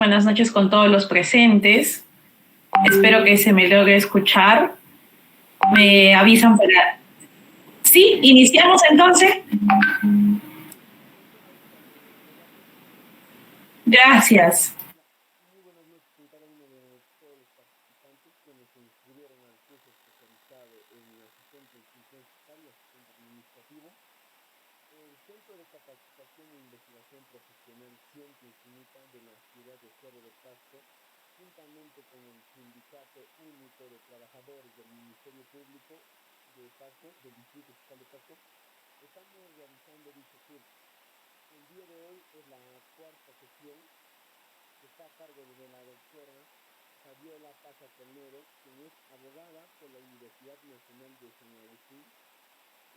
Buenas noches con todos los presentes. Espero que se me logre escuchar. Me avisan para... Sí, iniciamos entonces. Gracias. Muy buenas noches con cada uno de todos los participantes que nos inscribieron al curso especializado en asistente de inclusión fiscal y asistente administrativo. El Centro de Capacitación e Investigación Profesional Ciencia Infinita de la ciudad de Cerro de Pasco, juntamente con el Sindicato Único de Trabajadores del Ministerio Público de Pasco, del Distrito Fiscal de Pasco, estamos realizando dicho curso. El día de hoy es la cuarta sesión que está a cargo de la doctora Fabiola Paza Tornero, quien es abogada por la Universidad Nacional de San Agustín,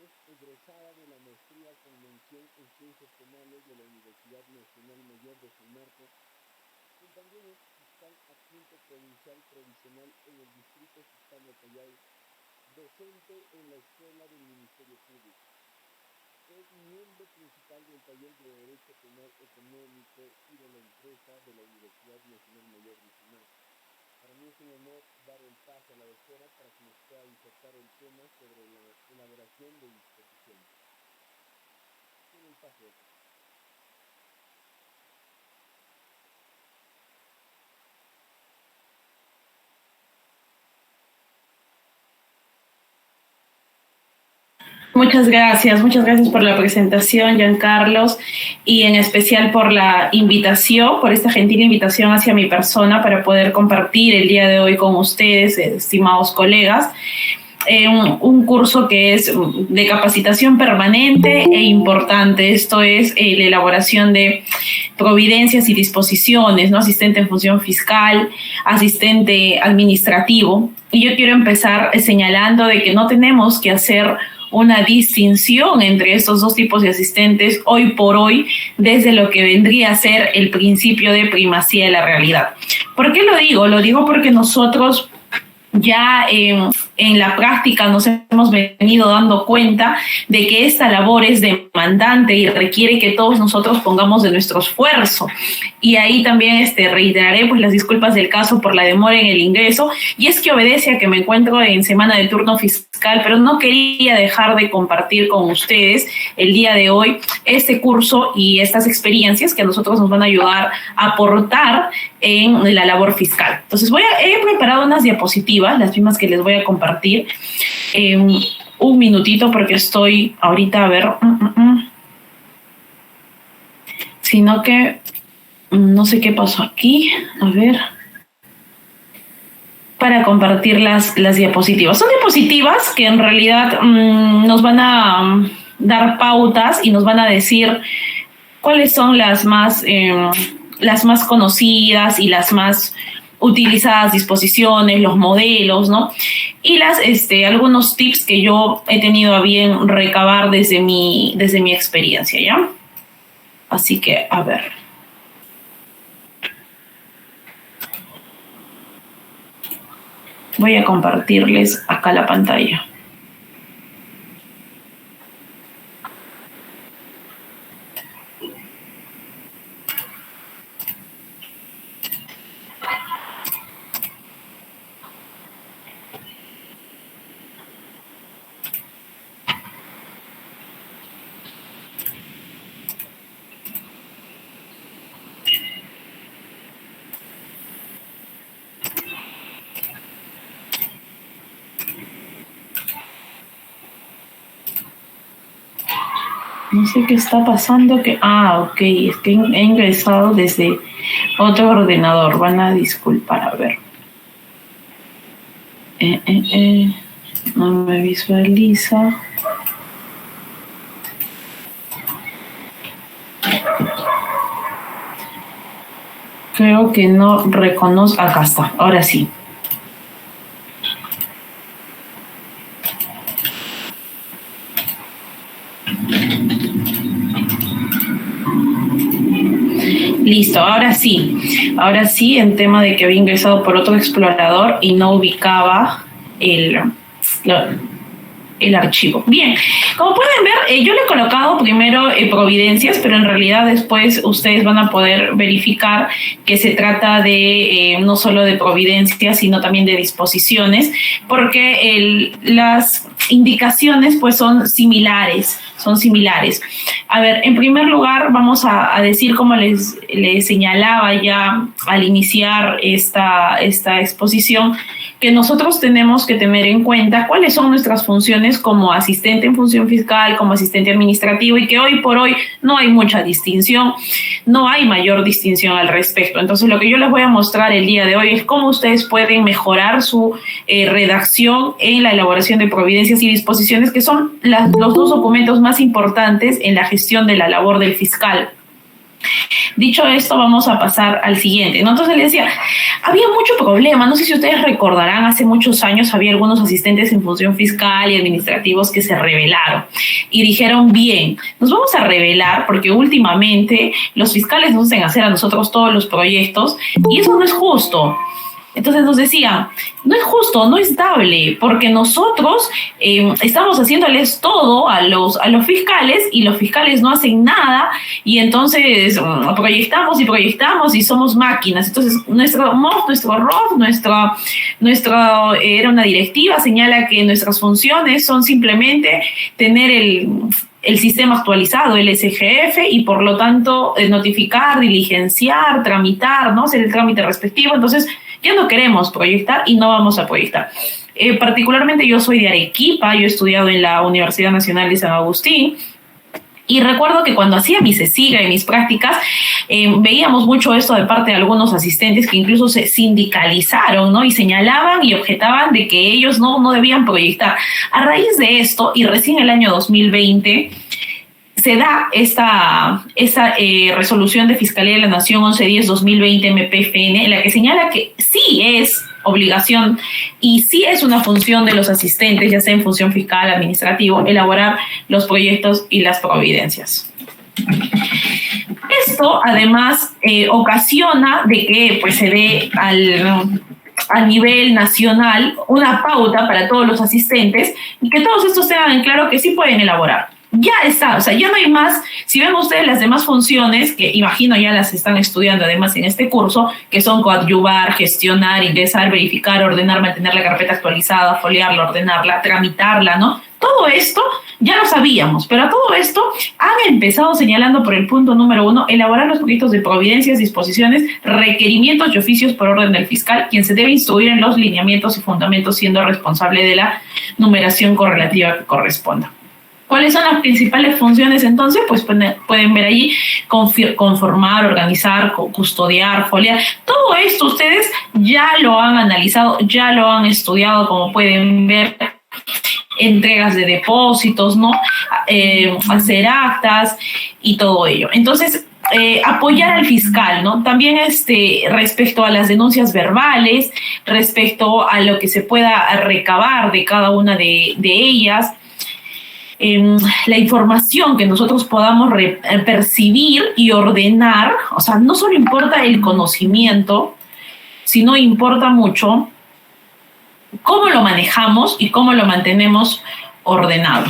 es egresada de la maestría con mención en Ciencias Penales de la Universidad Nacional Mayor de San Marcos, y también es fiscal adjunto provincial provisional en el Distrito Fiscal de Callao, docente en la Escuela del Ministerio Público. Es miembro principal del taller de Derecho Penal Económico y de la Empresa de la Universidad Nacional Mayor de San Marcos. Para mí es un honor dar el paso a la doctora para que nos pueda insertar el tema sobre la elaboración de disposiciones. Tiene el paso, doctora. Muchas gracias por la presentación, Giancarlos, y en especial por la invitación, por esta gentil invitación hacia mi persona para poder compartir el día de hoy con ustedes, estimados colegas, un curso que es de capacitación permanente e importante. Esto es la elaboración de providencias y disposiciones, ¿no? Asistente en función fiscal, asistente administrativo. Y yo quiero empezar señalando de que no tenemos que hacer una distinción entre estos dos tipos de asistentes hoy por hoy desde lo que vendría a ser el principio de primacía de la realidad. ¿Por qué lo digo? Lo digo porque nosotros ya en la práctica nos hemos venido dando cuenta de que esta labor es demandante y requiere que todos nosotros pongamos de nuestro esfuerzo. Y ahí también reiteraré pues las disculpas del caso por la demora en el ingreso, y es que obedece a que me encuentro en semana de turno fiscal, pero no quería dejar de compartir con ustedes el día de hoy este curso y estas experiencias que a nosotros nos van a ayudar a aportar en la labor fiscal. Entonces he preparado unas diapositivas, las mismas que les voy a compartir. Un minutito porque estoy ahorita a ver, sino que no sé qué pasó aquí, a ver, para compartir las diapositivas. Son diapositivas que en realidad nos van a dar pautas y nos van a decir cuáles son las más conocidas y las más utilizadas disposiciones, los modelos, ¿no? Y algunos tips que yo he tenido a bien recabar desde mi experiencia, ¿ya? Así que, a ver. Voy a compartirles acá la pantalla. No sé qué está pasando. Ok, es que he ingresado desde otro ordenador. Van a disculpar, a ver. No me visualiza. Creo que no reconozco. Acá está, ahora sí. Listo, ahora sí, en tema de que había ingresado por otro explorador y no ubicaba el el archivo. Bien, como pueden ver, yo le he colocado primero providencias, pero en realidad después ustedes van a poder verificar que se trata de no solo de providencias, sino también de disposiciones, porque las indicaciones pues son similares. A ver, en primer lugar vamos a decir, como les señalaba ya al iniciar esta exposición, que nosotros tenemos que tener en cuenta cuáles son nuestras funciones como asistente en función fiscal, como asistente administrativo, y que hoy por hoy no hay mucha distinción, no hay mayor distinción al respecto. Entonces, lo que yo les voy a mostrar el día de hoy es cómo ustedes pueden mejorar su redacción en la elaboración de providencias y disposiciones, que son los dos documentos más importantes en la gestión de la labor del fiscal. Dicho esto, vamos a pasar al siguiente, ¿no? Entonces les decía, había mucho problema, no sé si ustedes recordarán, hace muchos años había algunos asistentes en función fiscal y administrativos que se rebelaron y dijeron, bien, nos vamos a rebelar porque últimamente los fiscales nos hacen hacer a nosotros todos los proyectos y eso no es justo. Entonces nos decían, no es justo, no es dable, porque nosotros estamos haciéndoles todo a los fiscales y los fiscales no hacen nada y entonces proyectamos y somos máquinas. Entonces nuestro ROF, era una directiva, señala que nuestras funciones son simplemente tener el sistema actualizado, el SGF, y por lo tanto notificar, diligenciar, tramitar, ¿no? Hacer el trámite respectivo. Entonces ya no queremos proyectar y no vamos a proyectar. Particularmente yo soy de Arequipa, yo he estudiado en la Universidad Nacional de San Agustín, y recuerdo que cuando hacía mi CESIGA y mis prácticas, veíamos mucho esto de parte de algunos asistentes que incluso se sindicalizaron, ¿no? Y señalaban y objetaban de que ellos no debían proyectar. A raíz de esto, y recién el año 2020, se da esta resolución de Fiscalía de la Nación 1110-2020 MPFN, en la que señala que sí es obligación y sí es una función de los asistentes, ya sea en función fiscal, administrativo, elaborar los proyectos y las providencias. Esto, además, ocasiona de que pues, se dé a nivel nacional una pauta para todos los asistentes y que todos estos tengan en claro que sí pueden elaborar. Ya está, o sea, ya no hay más. Si ven ustedes las demás funciones, que imagino ya las están estudiando además en este curso, que son coadyuvar, gestionar, ingresar, verificar, ordenar, mantener la carpeta actualizada, foliarla, ordenarla, tramitarla, ¿no? Todo esto ya lo sabíamos, pero a todo esto han empezado señalando por el punto número 1, elaborar los proyectos de providencias, disposiciones, requerimientos y oficios por orden del fiscal, quien se debe instruir en los lineamientos y fundamentos siendo responsable de la numeración correlativa que corresponda. ¿Cuáles son las principales funciones entonces? Pues pueden ver allí, conformar, organizar, custodiar, foliar. Todo esto ustedes ya lo han analizado, ya lo han estudiado, como pueden ver, entregas de depósitos, ¿no? Hacer actas y todo ello. Entonces, apoyar al fiscal, ¿no? También respecto a las denuncias verbales, respecto a lo que se pueda recabar de cada una de ellas, la información que nosotros podamos percibir y ordenar. O sea, no solo importa el conocimiento, sino importa mucho cómo lo manejamos y cómo lo mantenemos ordenado.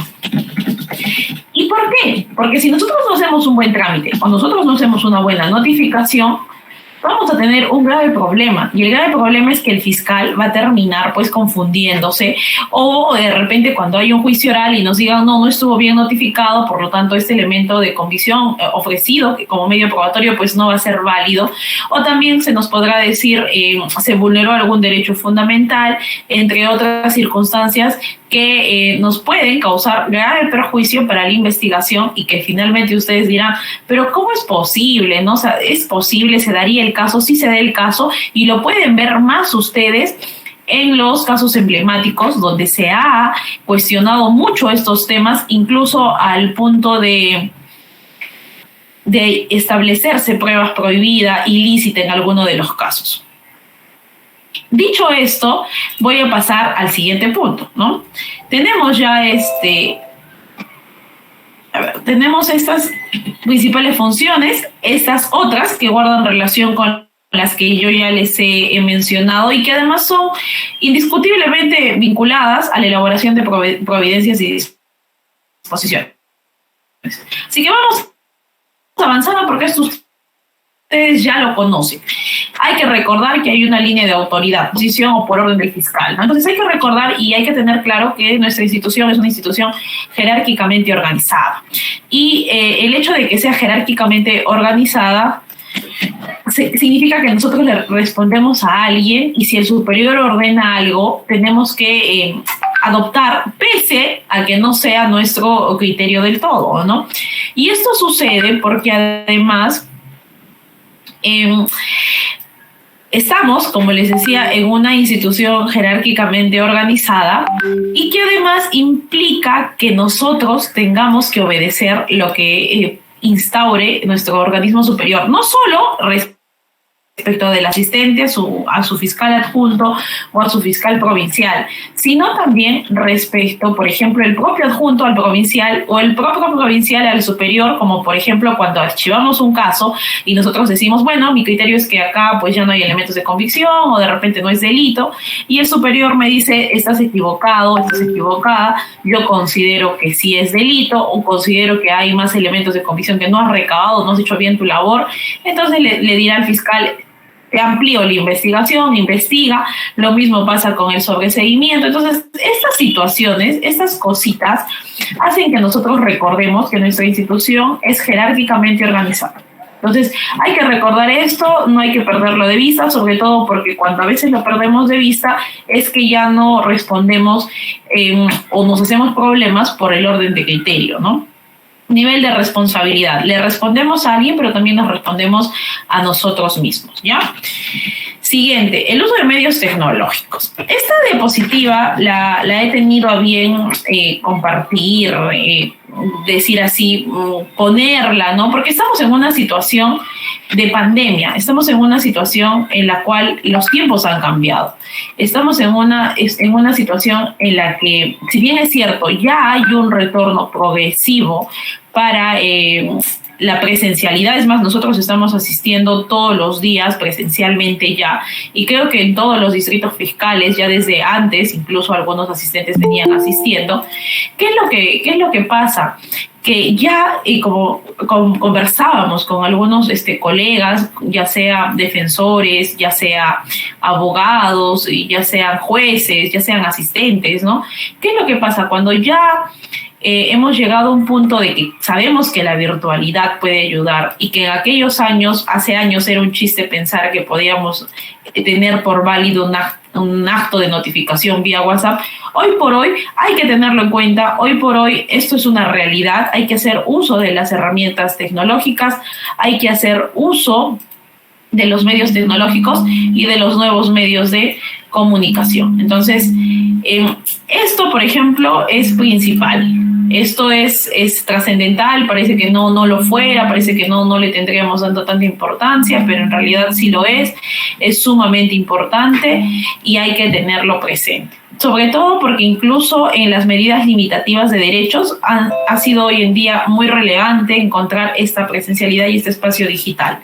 ¿Y por qué? Porque si nosotros no hacemos un buen trámite o nosotros no hacemos una buena notificación, vamos a tener un grave problema, y el grave problema es que el fiscal va a terminar pues confundiéndose, o de repente cuando hay un juicio oral y nos digan no estuvo bien notificado, por lo tanto este elemento de convicción ofrecido como medio probatorio pues no va a ser válido, o también se nos podrá decir se vulneró algún derecho fundamental, entre otras circunstancias que nos pueden causar grave perjuicio para la investigación, y que finalmente ustedes dirán, pero ¿cómo es posible? ¿No? O sea, ¿es posible? ¿Se daría el caso? Sí se da el caso, y lo pueden ver más ustedes en los casos emblemáticos donde se ha cuestionado mucho estos temas, incluso al punto de establecerse pruebas prohibidas, ilícitas en alguno de los casos. Dicho esto, voy a pasar al siguiente punto, ¿no? Tenemos ya tenemos estas principales funciones, estas otras que guardan relación con las que yo ya les he mencionado y que además son indiscutiblemente vinculadas a la elaboración de providencias y disposiciones. Así que vamos avanzando porque ustedes ya lo conocen. Hay que recordar que hay una línea de autoridad, posición o por orden del fiscal, ¿no? Entonces hay que recordar y hay que tener claro que nuestra institución es una institución jerárquicamente organizada. Y el hecho de que sea jerárquicamente organizada significa que nosotros le respondemos a alguien y si el superior ordena algo, tenemos que adoptar pese a que no sea nuestro criterio del todo, ¿no? Y esto sucede porque además estamos, como les decía, en una institución jerárquicamente organizada y que además implica que nosotros tengamos que obedecer lo que instaure nuestro organismo superior, no solo respecto del asistente a su fiscal adjunto o a su fiscal provincial, sino también respecto, por ejemplo, el propio adjunto al provincial o el propio provincial al superior, como por ejemplo cuando archivamos un caso y nosotros decimos, bueno, mi criterio es que acá pues ya no hay elementos de convicción o de repente no es delito, y el superior me dice, estás equivocado, estás equivocada, yo considero que sí es delito o considero que hay más elementos de convicción que no has recabado, no has hecho bien tu labor, entonces le dirá al fiscal, te amplío la investigación, investiga, lo mismo pasa con el sobreseguimiento. Entonces, estas situaciones, estas cositas, hacen que nosotros recordemos que nuestra institución es jerárquicamente organizada. Entonces, hay que recordar esto, no hay que perderlo de vista, sobre todo porque cuando a veces lo perdemos de vista es que ya no respondemos o nos hacemos problemas por el orden de criterio, ¿no? Nivel de responsabilidad. Le respondemos a alguien, pero también nos respondemos a nosotros mismos, ¿ya? Siguiente, el uso de medios tecnológicos. Esta diapositiva la he tenido a bien compartir, decir así, ponerla, ¿no? Porque estamos en una situación de pandemia, estamos en una situación en la cual los tiempos han cambiado. Estamos en una situación en la que, si bien es cierto, ya hay un retorno progresivo para la presencialidad, es más, nosotros estamos asistiendo todos los días presencialmente ya, y creo que en todos los distritos fiscales, ya desde antes, incluso algunos asistentes venían asistiendo. ¿Qué es lo que pasa? Que ya, y como conversábamos con algunos colegas, ya sea defensores, ya sea abogados, ya sean jueces, ya sean asistentes, ¿no? ¿Qué es lo que pasa? Cuando ya hemos llegado a un punto de que sabemos que la virtualidad puede ayudar y que en aquellos años, hace años era un chiste pensar que podíamos tener por válido un acto de notificación vía WhatsApp. Hoy por hoy hay que tenerlo en cuenta, hoy por hoy esto es una realidad, hay que hacer uso de las herramientas tecnológicas, hay que hacer uso de los medios tecnológicos y de los nuevos medios de comunicación. Entonces, esto, por ejemplo, es principal. Esto es trascendental, parece que no lo fuera, parece que no le tendríamos dando tanta importancia, pero en realidad sí lo es sumamente importante y hay que tenerlo presente. Sobre todo porque incluso en las medidas limitativas de derechos ha sido hoy en día muy relevante encontrar esta presencialidad y este espacio digital.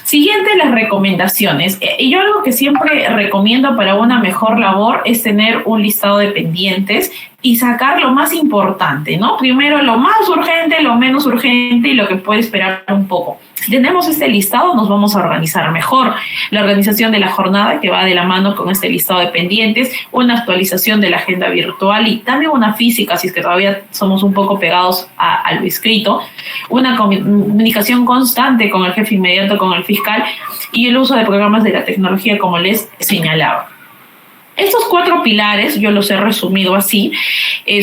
Siguiente, las recomendaciones. Yo algo que siempre recomiendo para una mejor labor es tener un listado de pendientes y sacar lo más importante, ¿no? Primero lo más urgente, lo menos urgente y lo que puede esperar un poco. Si tenemos este listado, nos vamos a organizar mejor. La organización de la jornada, que va de la mano con este listado de pendientes, una actualización de la agenda virtual y también una física, si es que todavía somos un poco pegados a lo escrito, una comunicación constante con el jefe inmediato, con el fiscal, y el uso de programas de la tecnología, como les señalaba. Estos 4 pilares, yo los he resumido así,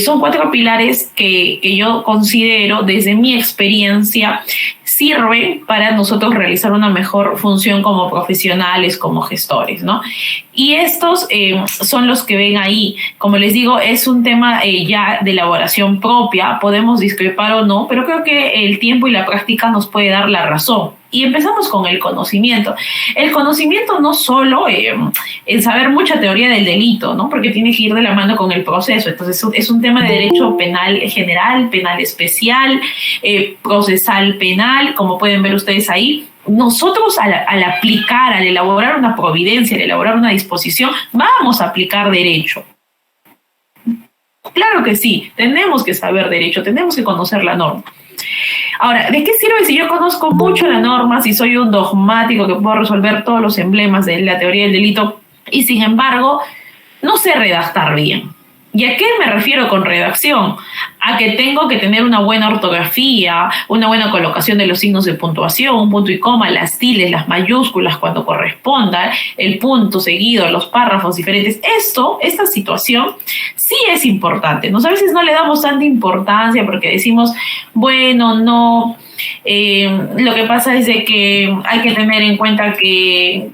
son 4 pilares que yo considero, desde mi experiencia, sirven para nosotros realizar una mejor función como profesionales, como gestores, ¿no? Y estos son los que ven ahí. Como les digo, es un tema ya de elaboración propia, podemos discrepar o no, pero creo que el tiempo y la práctica nos puede dar la razón. Y empezamos con el conocimiento. El conocimiento no solo en saber mucha teoría del delito, ¿no? Porque tiene que ir de la mano con el proceso. Entonces es un tema de derecho penal general, penal especial, procesal penal, como pueden ver ustedes ahí. Nosotros al aplicar, al elaborar una providencia, al elaborar una disposición, vamos a aplicar derecho. Claro que sí, tenemos que saber derecho, tenemos que conocer la norma. Ahora, ¿de qué sirve si yo conozco mucho la norma, si soy un dogmático que puedo resolver todos los emblemas de la teoría del delito y sin embargo no sé redactar bien? ¿Y a qué me refiero con redacción? A que tengo que tener una buena ortografía, una buena colocación de los signos de puntuación, un punto y coma, las tildes, las mayúsculas cuando corresponda, el punto seguido, los párrafos diferentes. Esta situación sí es importante. A veces no le damos tanta importancia porque decimos, bueno, no... lo que pasa es de que hay que tener en cuenta que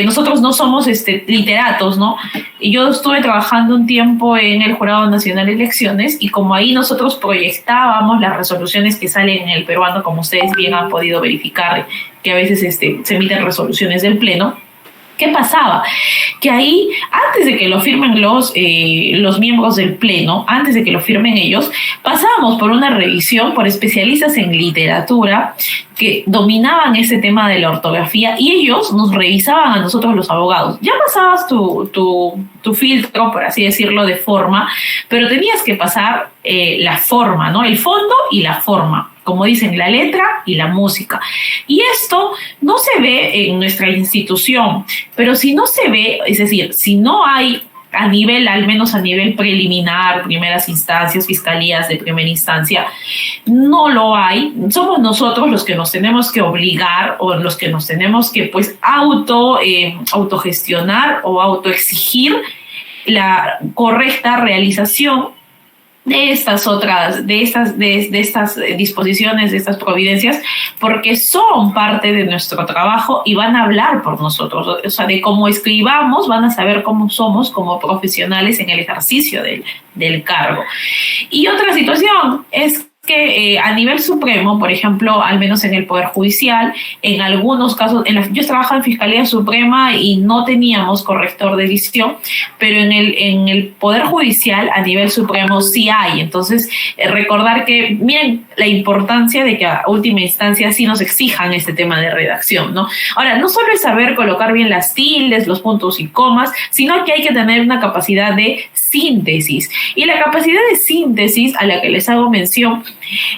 nosotros no somos literatos, ¿no? Y yo estuve trabajando un tiempo en el Jurado Nacional de Elecciones y como ahí nosotros proyectábamos las resoluciones que salen en el peruano, como ustedes bien han podido verificar, que a veces se emiten resoluciones del Pleno. ¿Qué pasaba? Que ahí, antes de que lo firmen los miembros del Pleno, antes de que lo firmen ellos, pasábamos por una revisión por especialistas en literatura que dominaban ese tema de la ortografía y ellos nos revisaban a nosotros los abogados. Ya pasabas tu filtro, por así decirlo, de forma, pero tenías que pasar la forma, ¿no? El fondo y la forma, como dicen, la letra y la música. Y esto no se ve en nuestra institución, pero si no se ve, es decir, si no hay al menos a nivel preliminar, primeras instancias, fiscalías de primera instancia, no lo hay. Somos nosotros los que nos tenemos que obligar o los que nos tenemos que autogestionar o autoexigir la correcta realización de estas disposiciones, de estas providencias, porque son parte de nuestro trabajo y van a hablar por nosotros. O sea, de cómo escribamos, van a saber cómo somos como profesionales en el ejercicio del cargo. Y otra situación es que a nivel supremo, por ejemplo, al menos en el Poder Judicial, en algunos casos, yo trabajaba en Fiscalía Suprema y no teníamos corrector de dicción, pero en el Poder Judicial a nivel supremo sí hay. Entonces, recordar que, miren, la importancia de que a última instancia sí nos exijan este tema de redacción, ¿no? Ahora, no solo es saber colocar bien las tildes, los puntos y comas, sino que hay que tener una capacidad de síntesis. Y la capacidad de síntesis a la que les hago mención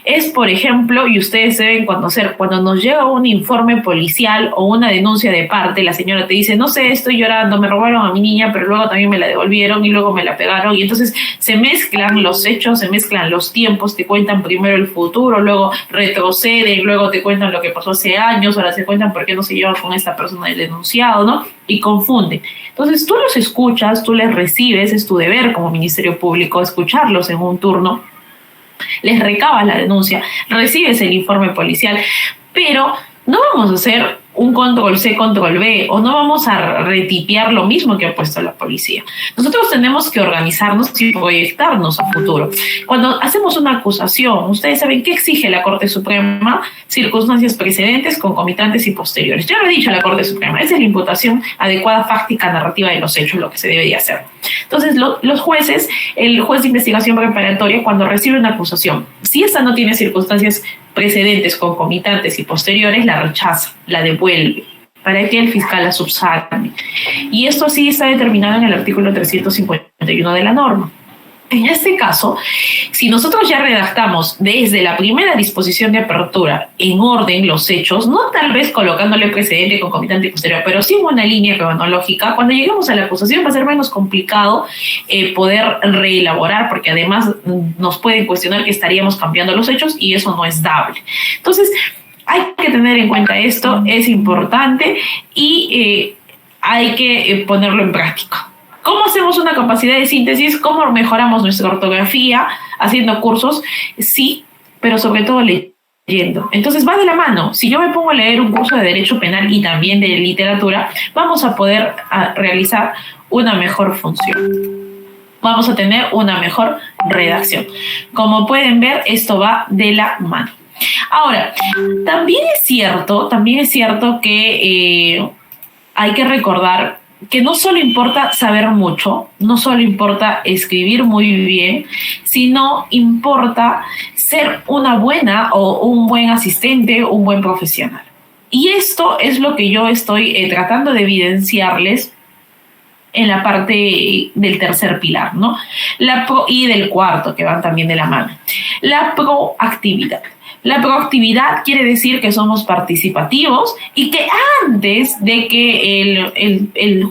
es, por ejemplo, y ustedes deben conocer, cuando nos llega un informe policial o una denuncia de parte, la señora te dice, no sé, estoy llorando, me robaron a mi niña, pero luego también me la devolvieron y luego me la pegaron, y entonces se mezclan los hechos, se mezclan los tiempos, te cuentan primero el futuro, luego retroceden, luego te cuentan lo que pasó hace años, ahora se cuentan por qué no se llevan con esta persona del denunciado, ¿no? Y confunden. Entonces tú los escuchas, tú les recibes, es tu deber como Ministerio Público escucharlos en un turno, les recabas la denuncia, recibes el informe policial, pero no vamos a hacer un control-C, control-V, o no vamos a retipiar lo mismo que ha puesto la policía. Nosotros tenemos que organizarnos y proyectarnos a futuro. Cuando hacemos una acusación, ustedes saben qué exige la Corte Suprema: circunstancias precedentes, concomitantes y posteriores. Ya lo ha dicho la Corte Suprema, esa es la imputación adecuada, fáctica, narrativa de los hechos, lo que se debería hacer. Entonces, los jueces, el juez de investigación preparatoria, cuando recibe una acusación, si esa no tiene circunstancias precedentes, concomitantes y posteriores, la rechaza, la devuelve, para que el fiscal la subsane. Y esto sí está determinado en el artículo 351 de la norma. En este caso, si nosotros ya redactamos desde la primera disposición de apertura en orden los hechos, no tal vez colocándole precedente, concomitante y posterior, pero sí una línea cronológica, cuando lleguemos a la acusación va a ser menos complicado poder reelaborar, porque además nos pueden cuestionar que estaríamos cambiando los hechos y eso no es dable. Entonces, hay que tener en cuenta esto, es importante y hay que ponerlo en práctica. ¿Cómo hacemos una capacidad de síntesis? ¿Cómo mejoramos nuestra ortografía? Haciendo cursos, sí, pero sobre todo leyendo. Entonces va de la mano. Si yo me pongo a leer un curso de Derecho Penal y también de literatura, vamos a poder realizar una mejor función. Vamos a tener una mejor redacción. Como pueden ver, esto va de la mano. Ahora, también es cierto que hay que recordar que no solo importa saber mucho, no solo importa escribir muy bien, sino importa ser una buena o un buen asistente, un buen profesional. Y esto es lo que yo estoy tratando de evidenciarles en la parte del tercer pilar, ¿no? Y del cuarto, que van también de la mano. La proactividad. La proactividad quiere decir que somos participativos y que antes de que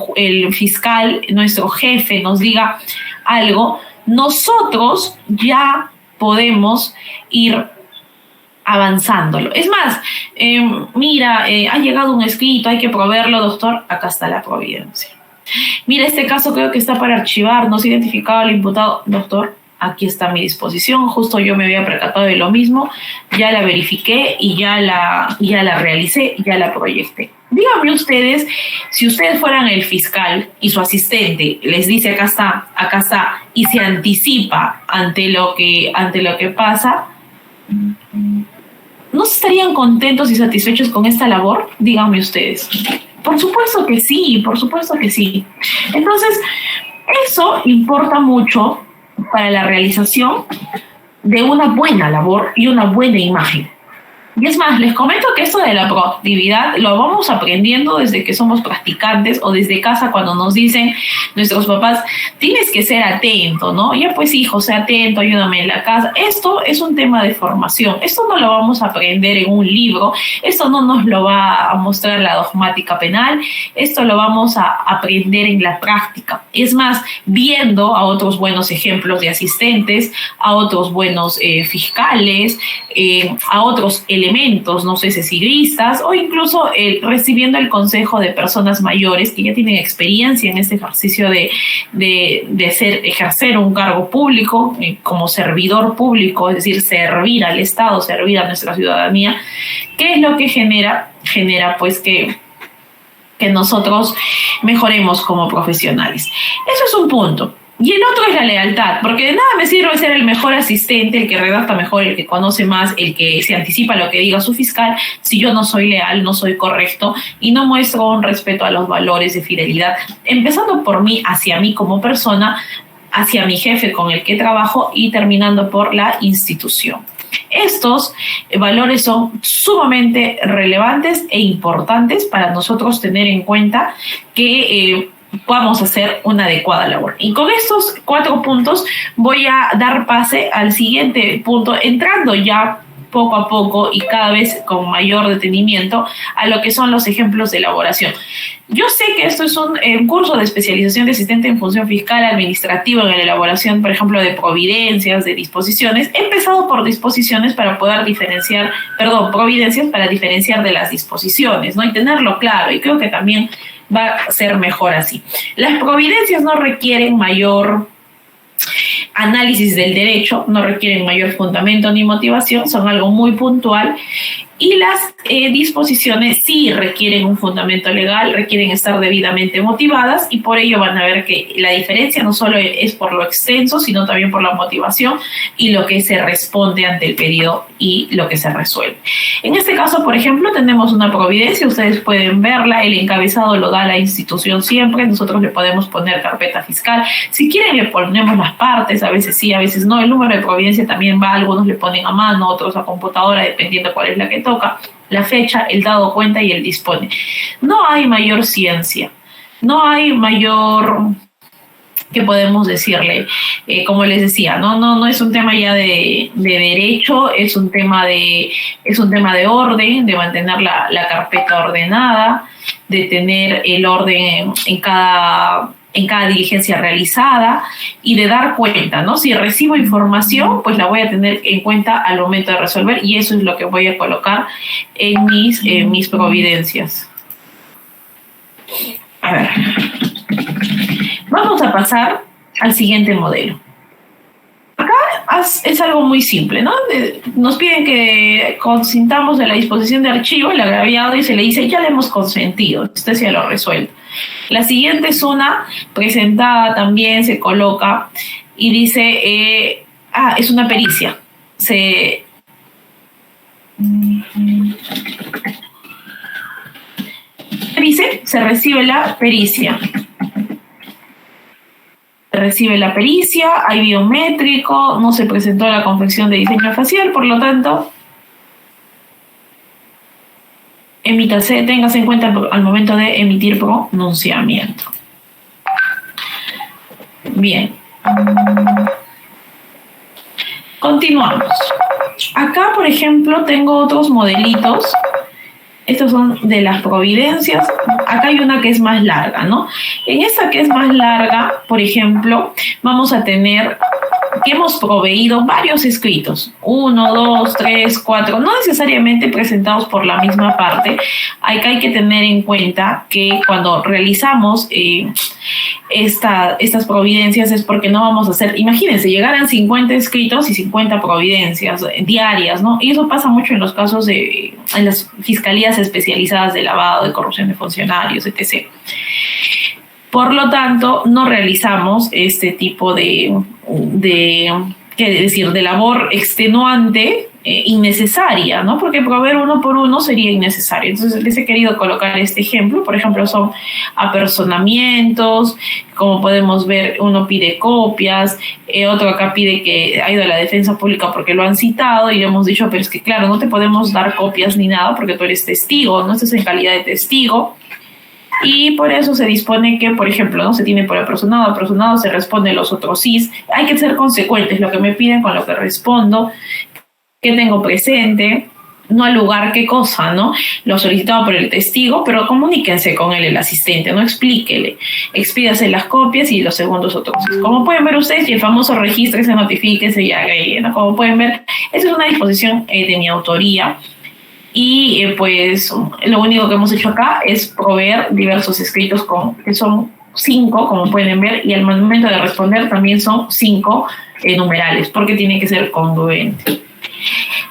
el fiscal, nuestro jefe, nos diga algo, nosotros ya podemos ir avanzándolo. Es más, mira, ha llegado un escrito, hay que proveerlo, doctor, acá está la providencia. Mira, este caso creo que está para archivar, no se ha identificado al imputado, doctor, aquí está a mi disposición, justo yo me había percatado de lo mismo, ya la verifiqué y ya la realicé, ya la proyecté. Díganme ustedes, si ustedes fueran el fiscal y su asistente les dice acá está, y se anticipa ante lo que pasa, ¿no estarían contentos y satisfechos con esta labor? Díganme ustedes. Por supuesto que sí, por supuesto que sí. Entonces, eso importa mucho para la realización de una buena labor y una buena imagen. Y es más, les comento que esto de la proactividad lo vamos aprendiendo desde que somos practicantes o desde casa cuando nos dicen nuestros papás, tienes que ser atento, ¿no? Ya pues hijo, sé atento, ayúdame en la casa. Esto es un tema de formación. Esto no lo vamos a aprender en un libro. Esto no nos lo va a mostrar la dogmática penal. Esto lo vamos a aprender en la práctica. Es más, viendo a otros buenos ejemplos de asistentes, a otros buenos fiscales, a otros elementos, no sé, cecilistas, o incluso recibiendo el consejo de personas mayores que ya tienen experiencia en este ejercicio de ejercer un cargo público como servidor público, es decir, servir al Estado, servir a nuestra ciudadanía. ¿Qué es lo que genera? Genera pues que nosotros mejoremos como profesionales. Eso es un punto. Y el otro es la lealtad, porque de nada me sirve ser el mejor asistente, el que redacta mejor, el que conoce más, el que se anticipa lo que diga su fiscal, si yo no soy leal, no soy correcto y no muestro un respeto a los valores de fidelidad, empezando por mí, hacia mí como persona, hacia mi jefe con el que trabajo y terminando por la institución. Estos valores son sumamente relevantes e importantes para nosotros tener en cuenta que podamos hacer una adecuada labor. Y con estos 4 puntos voy a dar pase al siguiente punto, entrando ya poco a poco y cada vez con mayor detenimiento a lo que son los ejemplos de elaboración. Yo sé que esto es un curso de especialización de asistente en función fiscal administrativa en la elaboración, por ejemplo, de providencias, de disposiciones. He empezado por disposiciones para poder providencias para diferenciar de las disposiciones, ¿no? Y tenerlo claro, y creo que también va a ser mejor así. Las providencias no requieren mayor análisis del derecho, no requieren mayor fundamento ni motivación, son algo muy puntual, y las disposiciones sí requieren un fundamento legal, requieren estar debidamente motivadas y por ello van a ver que la diferencia no solo es por lo extenso, sino también por la motivación y lo que se responde ante el pedido y lo que se resuelve. En este caso, por ejemplo, tenemos una providencia, ustedes pueden verla, el encabezado lo da la institución siempre, nosotros le podemos poner carpeta fiscal, si quieren le ponemos las partes, a veces sí, a veces no, el número de providencia también va, algunos le ponen a mano, otros a computadora, dependiendo cuál es la que toca, la fecha, el dado cuenta y el dispone. No hay mayor ciencia, no hay mayor, ¿qué podemos decirle? Como les decía, no es un tema ya de derecho, es un tema de orden, de mantener la carpeta ordenada, de tener el orden en cada diligencia realizada y de dar cuenta, ¿no? Si recibo información, pues la voy a tener en cuenta al momento de resolver y eso es lo que voy a colocar en mis providencias. A ver, vamos a pasar al siguiente modelo. Acá es algo muy simple, ¿no? Nos piden que consintamos de la disposición de archivo, el agraviado, y se le dice, ya le hemos consentido, usted ya lo resuelve. La siguiente es una presentada también, se coloca y dice, es una pericia. ¿Qué dice? Se recibe la pericia. Se recibe la pericia, hay biométrico, no se presentó la confección de diseño facial, por lo tanto, téngase en cuenta al momento de emitir pronunciamiento. Bien. Continuamos. Acá, por ejemplo, tengo otros modelitos. Estos son de las providencias. Acá hay una que es más larga, ¿no? En esta que es más larga, por ejemplo, vamos a tener que hemos proveído varios escritos. 1, 2, 3, 4, no necesariamente presentados por la misma parte. Acá hay que tener en cuenta que cuando realizamos estas providencias es porque no vamos a hacer, imagínense, llegaran 50 escritos y 50 providencias diarias, ¿no? Y eso pasa mucho en los casos en las fiscalías especializadas de lavado, de corrupción de funcionarios, etc. Por lo tanto, no realizamos este tipo de labor extenuante innecesaria, ¿no? Porque proveer uno por uno sería innecesario. Entonces, les he querido colocar este ejemplo. Por ejemplo, son apersonamientos, como podemos ver, uno pide copias, otro acá pide que ha ido a la defensa pública porque lo han citado y le hemos dicho, pero es que claro, no te podemos dar copias ni nada porque tú eres testigo, no estás en calidad de testigo. Y por eso se dispone que, por ejemplo, no se tiene por apersonado, se responde los otros sí. Hay que ser consecuentes, lo que me piden con lo que respondo, que tengo presente, no al lugar, qué cosa, ¿no? Lo solicitado por el testigo, pero comuníquense con él, el asistente, no explíquele, expídase las copias y los segundos otros sí. Como pueden ver ustedes, y el famoso regístrese, notifíquese y haga, ¿no? Como pueden ver, esa es una disposición de mi autoría. Y pues lo único que hemos hecho acá es proveer diversos escritos que son 5, como pueden ver, y al momento de responder también son 5 numerales, porque tiene que ser congruente.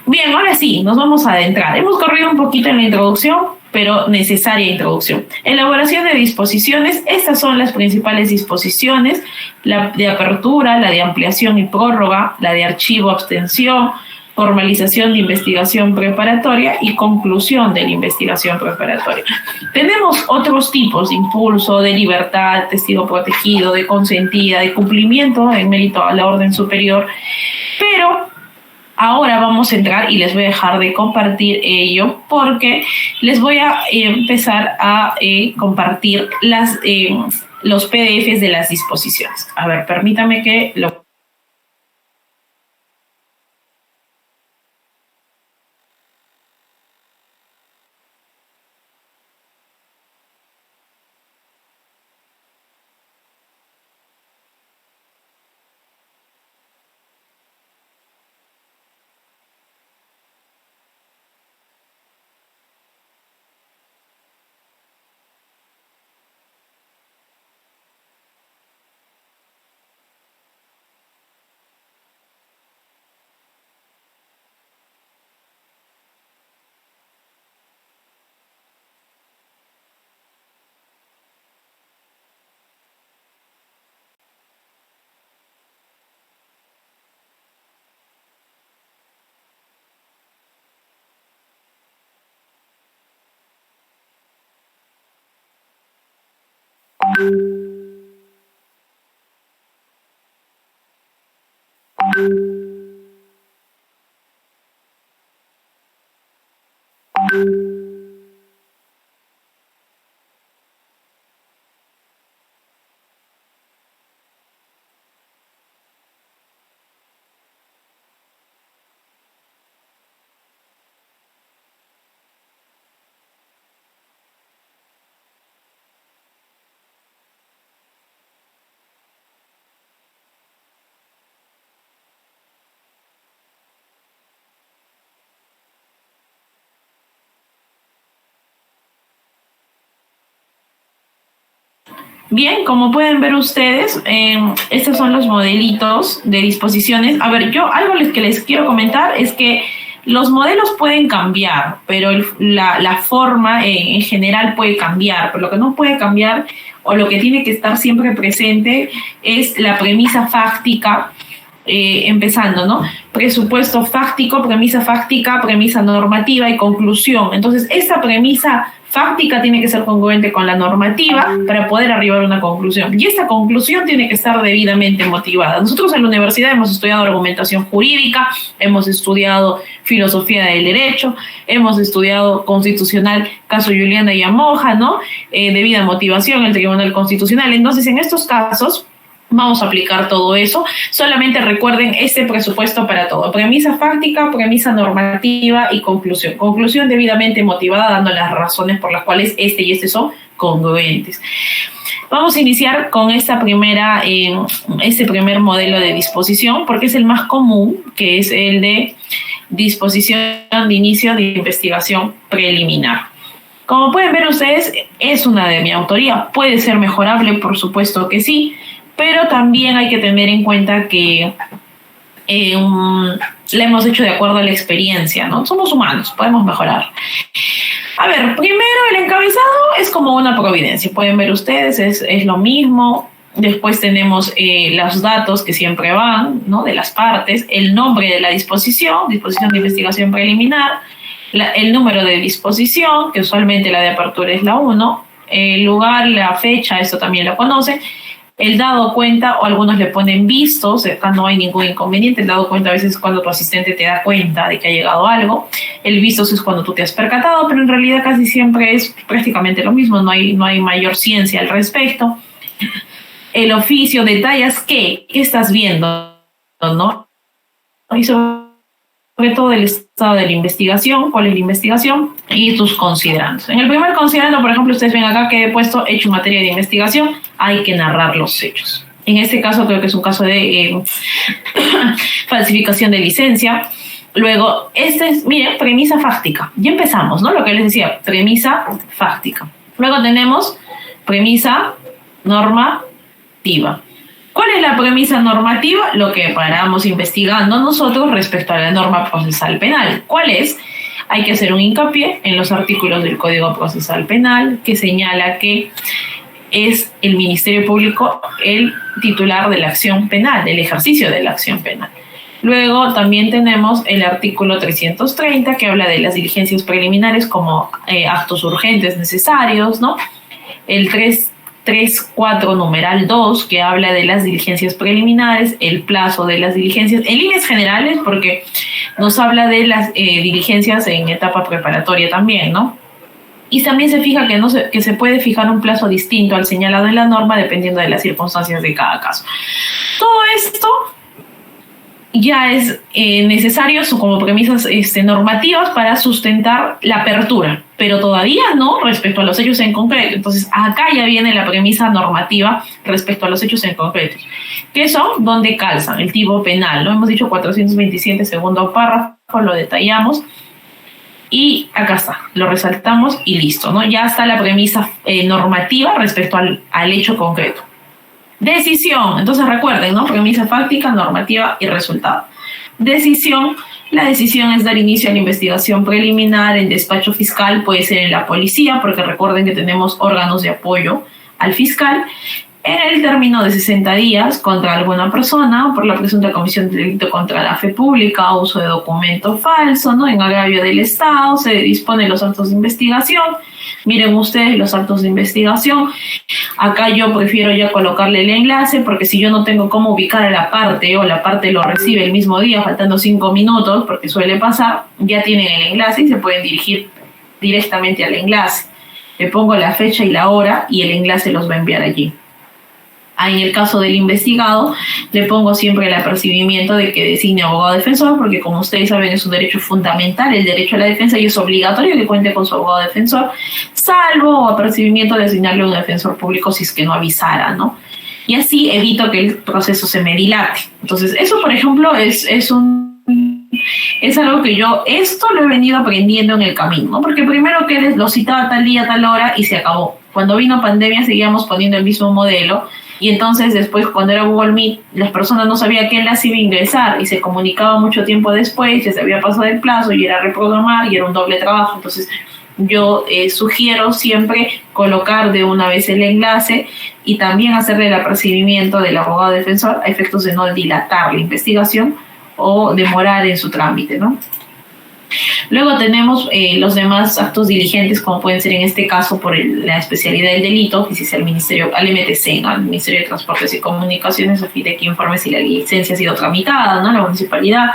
Bien, ahora sí, nos vamos a adentrar. Hemos corrido un poquito en la introducción, pero necesaria introducción. Elaboración de disposiciones. Estas son las principales disposiciones: la de apertura, la de ampliación y prórroga, la de archivo, abstención, formalización de investigación preparatoria y conclusión de la investigación preparatoria. Tenemos otros tipos de impulso, de libertad, testigo protegido, de consentida, de cumplimiento en mérito a la orden superior, pero ahora vamos a entrar y les voy a dejar de compartir ello porque les voy a empezar a compartir los PDFs de las disposiciones. A ver, permítame que lo... Bien, como pueden ver ustedes, estos son los modelitos de disposiciones. A ver, yo algo que les quiero comentar es que los modelos pueden cambiar, pero la forma en general puede cambiar. Pero lo que no puede cambiar o lo que tiene que estar siempre presente es la premisa fáctica empezando, ¿no? Presupuesto fáctico, premisa normativa y conclusión. Entonces, esta premisa fáctica tiene que ser congruente con la normativa para poder arribar a una conclusión. Y esta conclusión tiene que estar debidamente motivada. Nosotros en la universidad hemos estudiado argumentación jurídica, hemos estudiado filosofía del derecho, hemos estudiado constitucional, caso Juliana y Amoja, ¿no? Debida motivación, el Tribunal Constitucional. Entonces, en estos casos, vamos a aplicar todo eso. Solamente recuerden este presupuesto para todo. Premisa fáctica, premisa normativa y conclusión. Conclusión debidamente motivada, dando las razones por las cuales este y este son congruentes. Vamos a iniciar con este primer modelo de disposición, porque es el más común, que es el de disposición de inicio de investigación preliminar. Como pueden ver ustedes, es una de mi autoría. Puede ser mejorable, por supuesto que sí, pero también hay que tener en cuenta que la hemos hecho de acuerdo a la experiencia, ¿no? Somos humanos, podemos mejorar. A ver, primero el encabezado es como una providencia. Pueden ver ustedes, es lo mismo. Después tenemos los datos que siempre van, ¿no? De las partes, el nombre de la disposición de investigación preliminar, el número de disposición, que usualmente la de apertura es la 1, el lugar, la fecha, esto también lo conocen. El dado cuenta, o algunos le ponen vistos, acá no hay ningún inconveniente. El dado cuenta a veces es cuando tu asistente te da cuenta de que ha llegado algo. El vistos es cuando tú te has percatado, pero en realidad casi siempre es prácticamente lo mismo, no hay mayor ciencia al respecto. El oficio, detallas qué estás viendo, ¿no? Y sobre todo el estado de la investigación, cuál es la investigación y tus considerandos. En el primer considerando, por ejemplo, ustedes ven acá que he puesto hecho en materia de investigación, hay que narrar los hechos. En este caso creo que es un caso de falsificación de licencia. Luego, miren, premisa fáctica. Ya empezamos, ¿no? Lo que les decía, premisa fáctica. Luego tenemos premisa normativa. ¿Cuál es la premisa normativa? Lo que paramos investigando nosotros respecto a la norma procesal penal. ¿Cuál es? Hay que hacer un hincapié en los artículos del Código Procesal Penal que señala que es el Ministerio Público el titular de la acción penal, del ejercicio de la acción penal. Luego también tenemos el artículo 330 que habla de las diligencias preliminares como actos urgentes necesarios, ¿no? El 3.4 numeral 2 que habla de las diligencias preliminares, el plazo de las diligencias, en líneas generales porque nos habla de las diligencias en etapa preparatoria también, ¿no? Y también se fija que se puede fijar un plazo distinto al señalado en la norma dependiendo de las circunstancias de cada caso. Todo esto ya es necesario como premisas normativas para sustentar la apertura, pero todavía no respecto a los hechos en concreto. Entonces, acá ya viene la premisa normativa respecto a los hechos en concreto, que son donde calzan el tipo penal, ¿no? Hemos dicho 427, segundo párrafo, lo detallamos, y acá está, lo resaltamos y listo, ¿no? Ya está la premisa normativa respecto al hecho concreto. Decisión, entonces recuerden, ¿no? Premisa fáctica, normativa y resultado. Decisión, la decisión es dar inicio a la investigación preliminar en despacho fiscal, puede ser en la policía, porque recuerden que tenemos órganos de apoyo al fiscal, en el término de 60 días contra alguna persona por la presunta comisión de delito contra la fe pública o uso de documento falso, ¿no? En agravio del Estado, se disponen los actos de investigación. Miren ustedes los actos de investigación. Acá yo prefiero ya colocarle el enlace porque si yo no tengo cómo ubicar a la parte o la parte lo recibe el mismo día, faltando 5 minutos, porque suele pasar, ya tienen el enlace y se pueden dirigir directamente al enlace. Le pongo la fecha y la hora y el enlace los va a enviar allí. En el caso del investigado, le pongo siempre el apercibimiento de que designe abogado defensor, porque como ustedes saben es un derecho fundamental, el derecho a la defensa, y es obligatorio que cuente con su abogado defensor, salvo apercibimiento de asignarle a un defensor público si es que no avisara, ¿no? Y así evito que el proceso se me dilate. Entonces, eso, por ejemplo, es algo que esto lo he venido aprendiendo en el camino, ¿no? Porque primero que lo citaba tal día, tal hora, y se acabó. Cuando vino pandemia seguíamos poniendo el mismo modelo, y entonces después cuando era Google Meet las personas no sabían qué enlace iba a ingresar y se comunicaba mucho tiempo después, ya se había pasado el plazo y era reprogramar y era un doble trabajo. Entonces yo sugiero siempre colocar de una vez el enlace y también hacerle el apercibimiento del abogado defensor a efectos de no dilatar la investigación o demorar en su trámite, ¿no? Luego tenemos los demás actos diligentes, como pueden ser en este caso por la especialidad del delito, que es al Ministerio, al MTC, ¿no? Al Ministerio de Transportes y Comunicaciones, a fin de que informe si la licencia ha sido tramitada, ¿no? La municipalidad,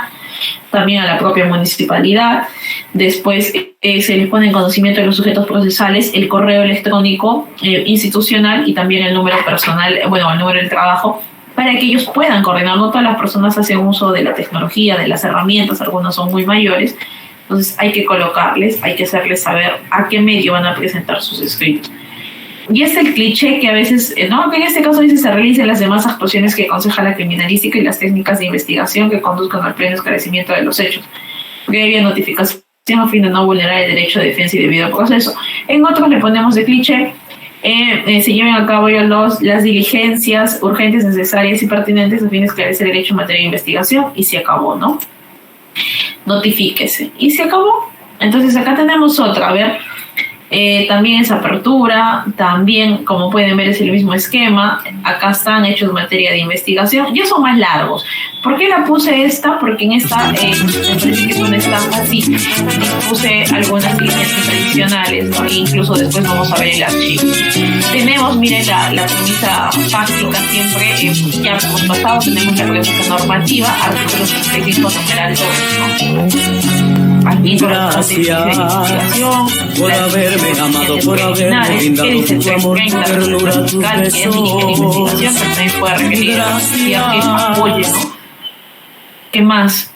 también a la propia municipalidad. Después se les pone en conocimiento de los sujetos procesales el correo electrónico institucional y también el número personal, bueno, el número del trabajo, para que ellos puedan coordinar. No todas las personas hacen uso de la tecnología, de las herramientas, algunos son muy mayores, entonces hay que colocarles, hay que hacerles saber a qué medio van a presentar sus escritos. Y es el cliché que a veces, no, que en este caso dice se realicen las demás actuaciones que aconseja la criminalística y las técnicas de investigación que conduzcan al pleno esclarecimiento de los hechos, previa notificación a fin de no vulnerar el derecho de defensa y debido proceso. En otros le ponemos de cliché, se lleven a cabo ya las diligencias urgentes, necesarias y pertinentes a fin de esclarecer el hecho en materia de investigación, y se acabó, ¿no? Notifíquese, y se acabó. Entonces acá tenemos otra, a ver, también es apertura, también como pueden ver es el mismo esquema, acá están hechos en materia de investigación, ya son más largos. ¿Por qué la puse esta? Porque en esta, me parece que es una estampa así, puse algunas diligencias adicionales, ¿no? E incluso después vamos a ver el archivo. Tenemos, miren, la premisa fáctica siempre, ya hemos pasado, tenemos la premisa normativa, artículo 65 numeral 2, ¿no? Gracias por haberme amado, por haberme brindado tu amor, tu ternura, tus besos. Gracias. ¿Qué más?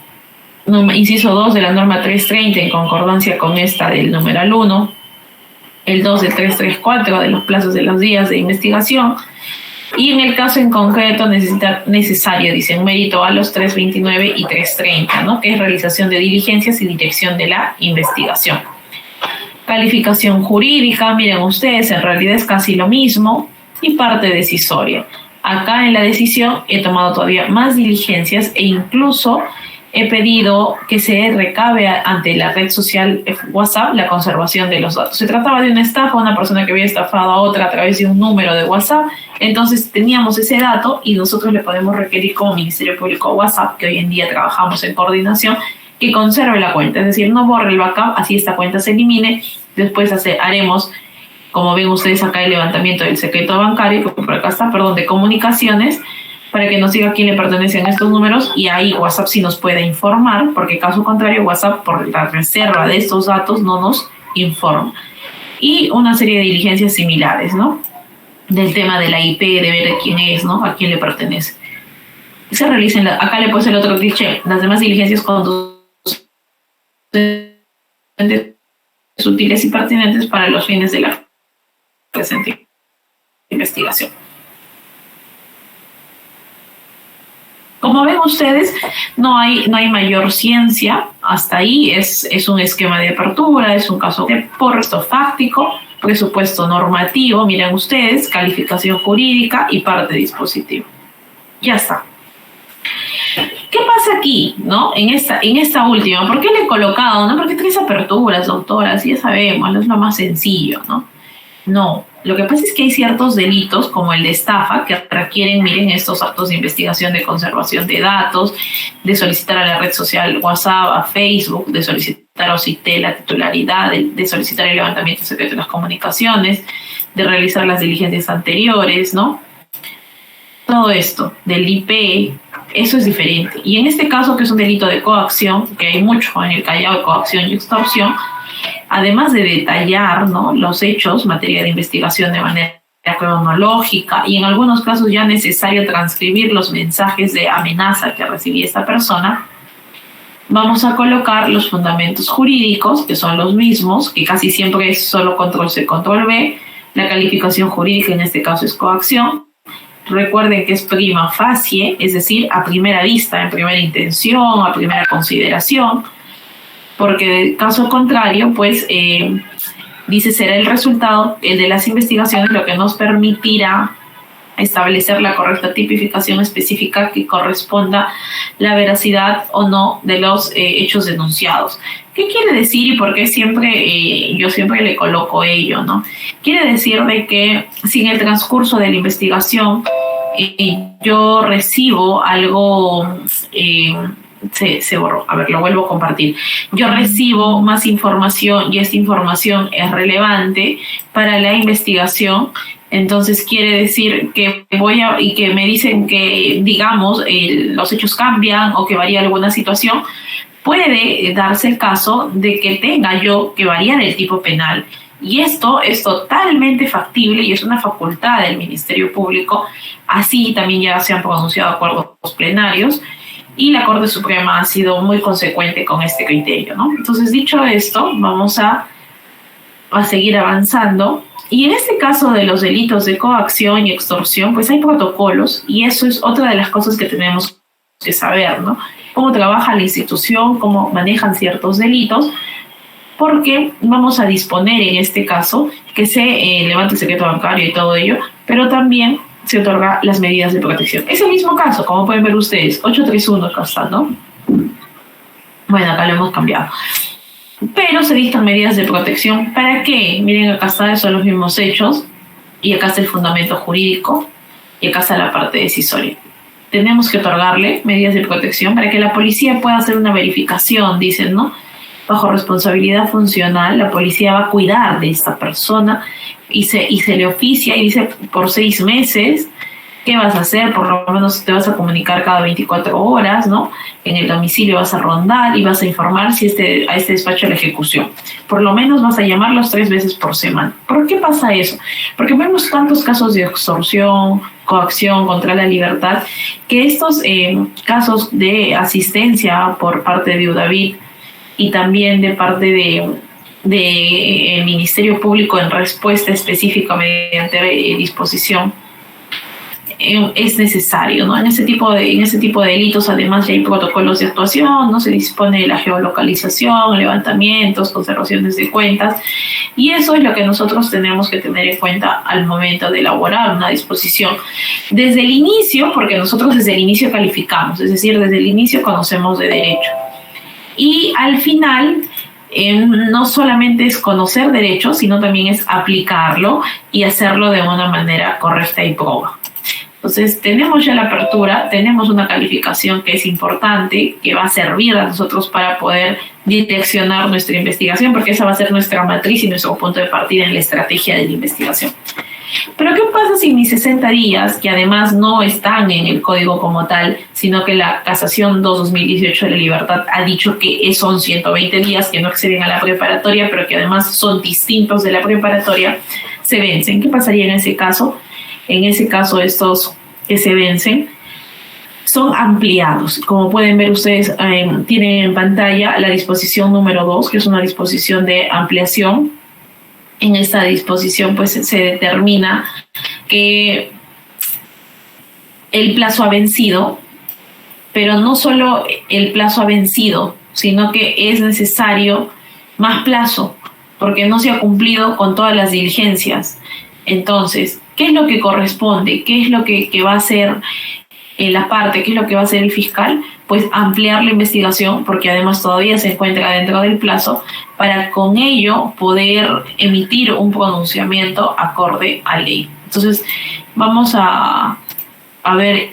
Inciso 2 de la norma 330 en concordancia con esta del numeral 1, el 2 del 334 de los plazos de los días de investigación, y en el caso en concreto necesario, dicen, mérito a los 329 y 330, ¿no? Que es realización de diligencias y dirección de la investigación. Calificación jurídica, miren ustedes, en realidad es casi lo mismo, y parte decisoria. Acá en la decisión he tomado todavía más diligencias e incluso he pedido que se recabe ante la red social WhatsApp la conservación de los datos. Se trataba de una estafa, una persona que había estafado a otra a través de un número de WhatsApp. Entonces teníamos ese dato y nosotros le podemos requerir como Ministerio Público WhatsApp, que hoy en día trabajamos en coordinación, que conserve la cuenta. Es decir, no borre el backup, así esta cuenta se elimine. Después haremos, como ven ustedes acá, el levantamiento del secreto bancario, por acá está, de comunicaciones, para que nos diga a quién le pertenecen estos números, y ahí WhatsApp sí nos puede informar, porque caso contrario WhatsApp por la reserva de estos datos no nos informa. Y una serie de diligencias similares, ¿no? Del tema de la IP, de ver quién es, ¿no? A quién le pertenece. Se realizan, acá le puse el otro cliché, las demás diligencias conducentes útiles y pertinentes para los fines de la presente investigación. Como ven ustedes, no hay mayor ciencia. Hasta ahí es un esquema de apertura, es un caso de porresto fáctico, presupuesto normativo, miren ustedes, calificación jurídica y parte dispositiva. Ya está. ¿Qué pasa aquí, no? En esta última, ¿por qué le he colocado, no? Porque 3 aperturas, doctoras, ya sabemos, no es lo más sencillo, ¿no? No, lo que pasa es que hay ciertos delitos, como el de estafa, que requieren, miren, estos actos de investigación de conservación de datos, de solicitar a la red social WhatsApp, a Facebook, de solicitar a OCITE la titularidad, de solicitar el levantamiento secreto de las comunicaciones, de realizar las diligencias anteriores, ¿no? Todo esto, del IP, eso es diferente. Y en este caso, que es un delito de coacción, que hay mucho en el Callao de coacción y extorsión, además de detallar, ¿no?, los hechos, materia de investigación de manera cronológica, y en algunos casos ya necesario transcribir los mensajes de amenaza que recibía esta persona, vamos a colocar los fundamentos jurídicos, que son los mismos, que casi siempre es solo control C, control V. La calificación jurídica en este caso es coacción. Recuerden que es prima facie, es decir, a primera vista, en primera intención, a primera consideración, porque en caso contrario, pues, dice, será el resultado, el de las investigaciones, lo que nos permitirá establecer la correcta tipificación específica que corresponda la veracidad o no de los hechos denunciados. ¿Qué quiere decir y por qué yo siempre le coloco ello, ¿no? Quiere decir de que si en el transcurso de la investigación yo recibo algo, se borró, a ver, lo vuelvo a compartir. Yo recibo más información y esta información es relevante para la investigación. Entonces quiere decir que y que me dicen que, digamos, los hechos cambian o que varía alguna situación, puede darse el caso de que tenga yo que variar el tipo penal. Y esto es totalmente factible y es una facultad del Ministerio Público. Así también ya se han pronunciado acuerdos plenarios y la Corte Suprema ha sido muy consecuente con este criterio, ¿no? Entonces, dicho esto, vamos a seguir avanzando. Y en este caso de los delitos de coacción y extorsión, pues hay protocolos y eso es otra de las cosas que tenemos que saber, ¿no? Cómo trabaja la institución, cómo manejan ciertos delitos, porque vamos a disponer en este caso que se levante el secreto bancario y todo ello, pero también se otorga las medidas de protección. Es el mismo caso, como pueden ver ustedes, 831 acá está, ¿no? Bueno, acá lo hemos cambiado. Pero se dictan medidas de protección. ¿Para qué? Miren, acá son los mismos hechos, y acá está el fundamento jurídico, y acá está la parte decisoria. Tenemos que otorgarle medidas de protección para que la policía pueda hacer una verificación, dicen, ¿no? Bajo responsabilidad funcional, la policía va a cuidar de esta persona y se le oficia y dice por 6 meses, ¿qué vas a hacer? Por lo menos te vas a comunicar cada 24 horas, ¿no? En el domicilio vas a rondar y vas a informar si a este despacho la ejecución. Por lo menos vas a llamarlos 3 veces por semana. ¿Por qué pasa eso? Porque vemos tantos casos de extorsión, coacción contra la libertad, que estos casos de asistencia por parte de UDAVID y también de parte de Ministerio Público en respuesta específica mediante disposición, es necesario, ¿no? En ese tipo de delitos, además, ya hay protocolos de actuación, ¿no? Se dispone de la geolocalización, levantamientos, conservaciones de cuentas, y eso es lo que nosotros tenemos que tener en cuenta al momento de elaborar una disposición. Desde el inicio, porque nosotros desde el inicio calificamos, es decir, desde el inicio conocemos de derecho. Y al final, no solamente es conocer derecho, sino también es aplicarlo y hacerlo de una manera correcta y proba. Entonces, tenemos ya la apertura, tenemos una calificación que es importante, que va a servir a nosotros para poder direccionar nuestra investigación, porque esa va a ser nuestra matriz y nuestro punto de partida en la estrategia de la investigación. Pero, ¿qué pasa si mis 60 días, que además no están en el código como tal, sino que la Casación 2-2018 de la Libertad ha dicho que son 120 días, que no exceden a la preparatoria, pero que además son distintos de la preparatoria, se vencen? ¿Qué pasaría en ese caso? En ese caso, estos que se vencen son ampliados. Como pueden ver ustedes, tienen en pantalla la disposición número 2, que es una disposición de ampliación. En esta disposición pues se determina que el plazo ha vencido, pero no solo el plazo ha vencido, sino que es necesario más plazo, porque no se ha cumplido con todas las diligencias. Entonces, ¿qué es lo que corresponde? ¿Qué es lo que va a hacer la parte? ¿Qué es lo que va a hacer el fiscal? Pues ampliar la investigación, porque además todavía se encuentra dentro del plazo, para con ello poder emitir un pronunciamiento acorde a ley. Entonces, vamos a ver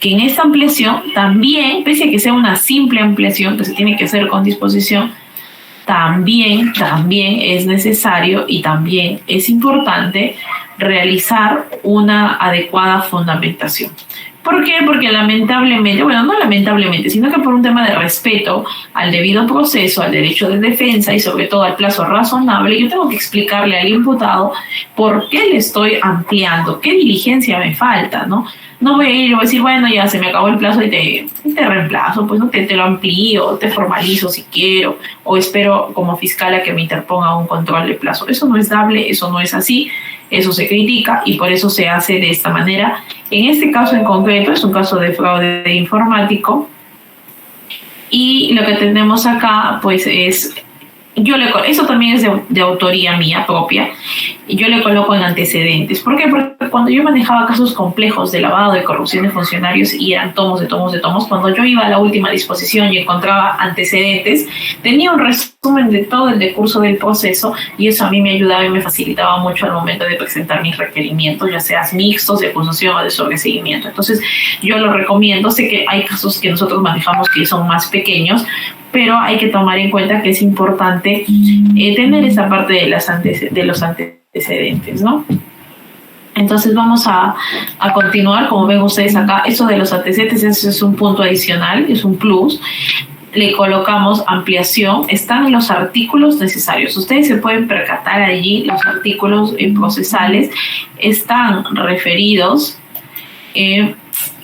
que en esta ampliación también, pese a que sea una simple ampliación que se tiene que hacer con disposición, también es necesario y también es importante realizar una adecuada fundamentación. ¿Por qué? Porque lamentablemente, bueno, no lamentablemente, sino que por un tema de respeto al debido proceso, al derecho de defensa y sobre todo al plazo razonable, yo tengo que explicarle al imputado por qué le estoy ampliando, qué diligencia me falta, ¿no? No voy a ir y voy a decir, bueno, ya se me acabó el plazo y te reemplazo, pues no te lo amplío, te formalizo si quiero, o espero como fiscal a que me interponga un control de plazo. Eso no es dable, eso no es así, eso se critica y por eso se hace de esta manera. En este caso en concreto es un caso de fraude informático y lo que tenemos acá pues es, eso también es de autoría mía propia, y yo le coloco en antecedentes. ¿Por qué? Porque cuando yo manejaba casos complejos de lavado, de corrupción de funcionarios y eran tomos, cuando yo iba a la última disposición y encontraba antecedentes, tenía un resumen resumen de todo el decurso del proceso, y eso a mí me ayudaba y me facilitaba mucho al momento de presentar mis requerimientos, ya sean mixtos, de acusación o de sobreseguimiento. Entonces, yo lo recomiendo. Sé que hay casos que nosotros manejamos que son más pequeños, pero hay que tomar en cuenta que es importante tener esa parte de los antecedentes, ¿no? Entonces vamos a continuar. Como ven ustedes acá, eso de los antecedentes es un punto adicional, es un plus. Le colocamos ampliación, están en los artículos necesarios. Ustedes se pueden percatar allí, los artículos procesales están referidos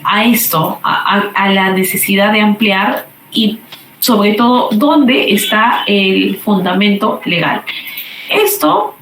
a esto, a la necesidad de ampliar, y sobre todo dónde está el fundamento legal. Esto,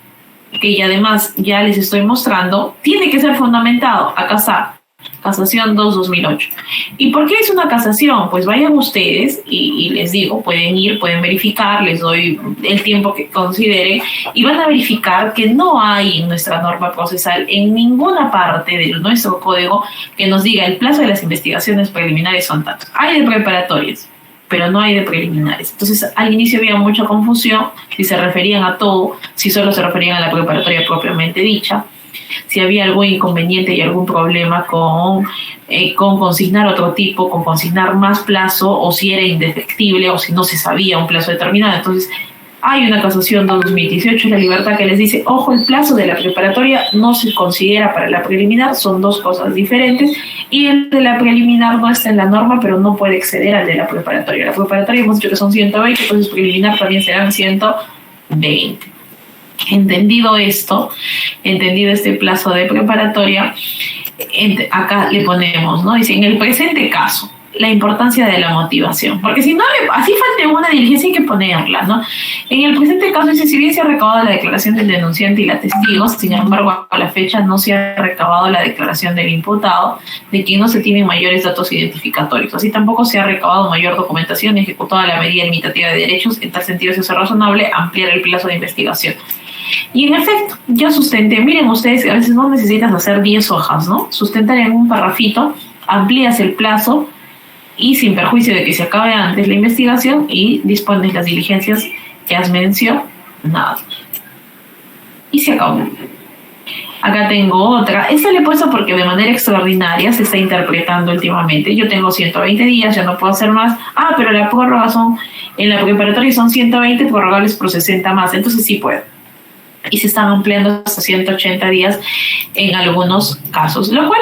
que ya además ya les estoy mostrando, tiene que ser fundamentado. Acá está, casación 2/2008. ¿Y por qué es una casación? Pues vayan ustedes y les digo, pueden ir, pueden verificar, les doy el tiempo que consideren, y van a verificar que no hay en nuestra norma procesal, en ninguna parte de nuestro código, que nos diga el plazo de las investigaciones preliminares son tantos. Hay de preparatorias, pero no hay de preliminares. Entonces, al inicio había mucha confusión, si se referían a todo, si solo se referían a la preparatoria propiamente dicha, si había algún inconveniente y algún problema con consignar otro tipo, con consignar más plazo, o si era indefectible, o si no se sabía un plazo determinado. Entonces, hay una casación 2018, la libertad, que les dice, ojo, el plazo de la preparatoria no se considera para la preliminar, son dos cosas diferentes, y el de la preliminar no está en la norma, pero no puede exceder al de la preparatoria. La preparatoria hemos dicho que son 120, entonces preliminar también serán 120. Entendido esto, entendido este plazo de preparatoria, acá le ponemos, ¿no? Dice, en el presente caso, la importancia de la motivación, porque si no, así falte una diligencia, hay que ponerla, ¿no? En el presente caso dice, si bien se ha recabado la declaración del denunciante y la testigo, sin embargo, a la fecha no se ha recabado la declaración del imputado, de quien no se tienen mayores datos identificatorios. Así tampoco se ha recabado mayor documentación y ejecutada la medida limitativa de derechos. En tal sentido, se hace razonable ampliar el plazo de investigación. Y en efecto, yo sustenté, miren ustedes, a veces no necesitas hacer 10 hojas, ¿no? Sustentar en un parrafito, amplías el plazo, y sin perjuicio de que se acabe antes la investigación, y dispones las diligencias que has mencionado. Y se acabó. Acá tengo otra. Esta le he puesto porque de manera extraordinaria se está interpretando últimamente. Yo tengo 120 días, ya no puedo hacer más. Pero la prórroga en la preparatoria son 120, prorrogables por 60 más. Entonces sí puedo. Y se están ampliando hasta 180 días en algunos casos, lo cual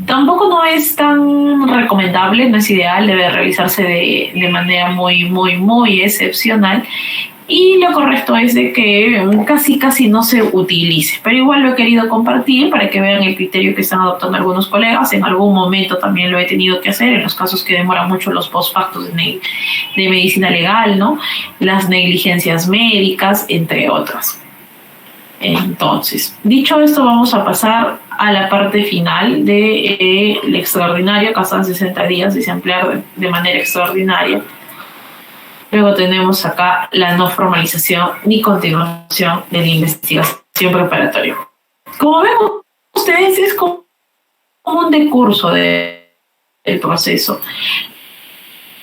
tampoco no es tan recomendable, no es ideal, debe realizarse de manera muy, muy, muy excepcional, y lo correcto es de que casi no se utilice, pero igual lo he querido compartir para que vean el criterio que están adoptando algunos colegas. En algún momento también lo he tenido que hacer en los casos que demoran mucho los postfactos de medicina legal, ¿no? Las negligencias médicas, entre otras. Entonces, dicho esto, vamos a pasar a la parte final del extraordinario, que hasta 60 días y se ampliar de manera extraordinaria. Luego tenemos acá la no formalización ni continuación de la investigación preparatoria. Como ven ustedes, es como un decurso del proceso.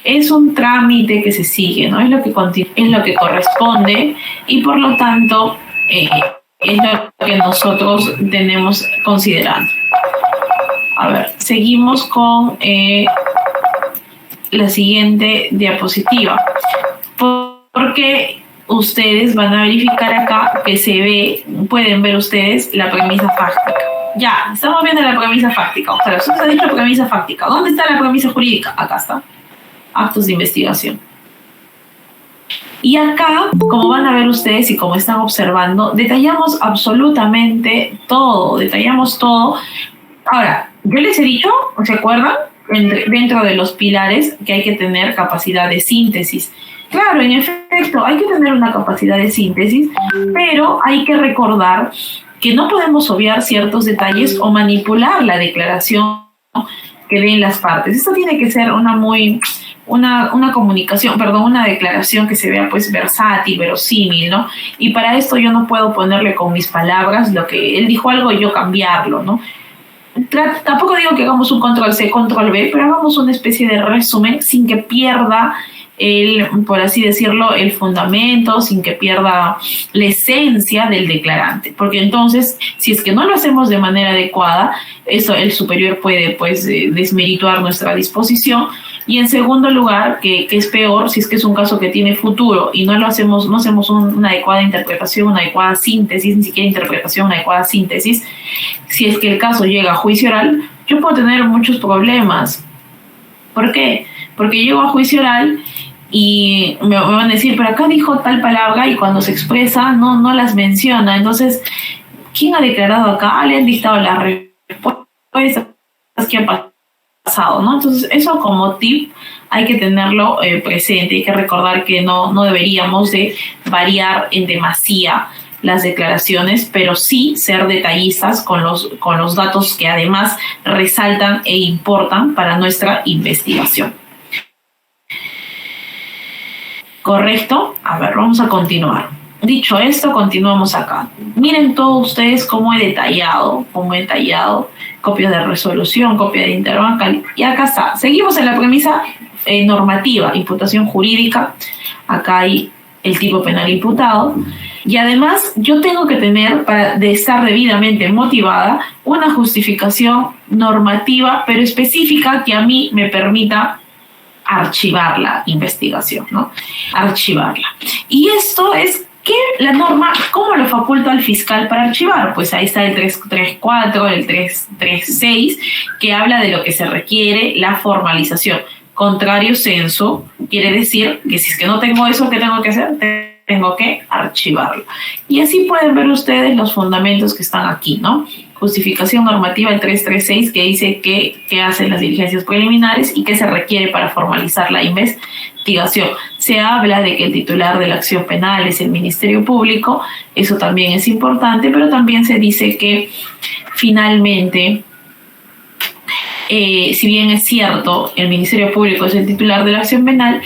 Es un trámite que se sigue, ¿no? Es lo que corresponde, y por lo tanto es lo que nosotros tenemos considerando. A ver, seguimos con la siguiente diapositiva, porque ustedes van a verificar acá que pueden ver ustedes la premisa fáctica. Ya, estamos viendo la premisa fáctica. O sea, usted ha dicho premisa fáctica. ¿Dónde está la premisa jurídica? Acá está. Actos de investigación. Y acá, como van a ver ustedes y como están observando, detallamos absolutamente todo, detallamos todo. Ahora, yo les he dicho, ¿se acuerdan? Dentro de los pilares que hay que tener capacidad de síntesis. Claro, en efecto, hay que tener una capacidad de síntesis, pero hay que recordar que no podemos obviar ciertos detalles o manipular la declaración que den las partes. Esto tiene que ser una declaración que se vea pues versátil, verosímil, ¿no? Y para esto yo no puedo ponerle con mis palabras lo que él dijo algo y yo cambiarlo, ¿no? Tampoco digo que hagamos un control C, control V, pero hagamos una especie de resumen sin que pierda por así decirlo, el fundamento, sin que pierda la esencia del declarante. Porque entonces, si es que no lo hacemos de manera adecuada, eso el superior puede pues desmerituar nuestra disposición. Y en segundo lugar, que es peor, si es que es un caso que tiene futuro y no hacemos una adecuada interpretación, una adecuada síntesis, ni siquiera interpretación, una adecuada síntesis, si es que el caso llega a juicio oral, yo puedo tener muchos problemas. ¿Por qué? Porque llego a juicio oral y me van a decir, pero acá dijo tal palabra y cuando se expresa no las menciona. Entonces, ¿quién ha declarado acá? Le han dictado las respuestas que han pasado, ¿no? Entonces, eso como tip hay que tenerlo presente. Hay que recordar que no deberíamos de variar en demasía las declaraciones, pero sí ser detallistas con los datos que además resaltan e importan para nuestra investigación. ¿Correcto? A ver, vamos a continuar. Dicho esto, continuamos acá. Miren todos ustedes cómo he detallado copias de resolución, copia de interbancal, y acá está. Seguimos en la premisa normativa, imputación jurídica. Acá hay el tipo penal imputado. Y además yo tengo que tener, de estar debidamente motivada, una justificación normativa, pero específica, que a mí me permita archivar la investigación, ¿no? Archivarla. Y esto es que la norma, ¿cómo lo faculta al fiscal para archivar? Pues ahí está el 334, el 336, que habla de lo que se requiere, la formalización. Contrario censo, quiere decir que si es que no tengo eso, ¿qué tengo que hacer? Tengo que archivarlo. Y así pueden ver ustedes los fundamentos que están aquí, ¿no? Justificación normativa, el 336, que dice que hacen las diligencias preliminares y qué se requiere para formalizar la investigación. Se habla de que el titular de la acción penal es el Ministerio Público, eso también es importante, pero también se dice que finalmente, si bien es cierto, el Ministerio Público es el titular de la acción penal,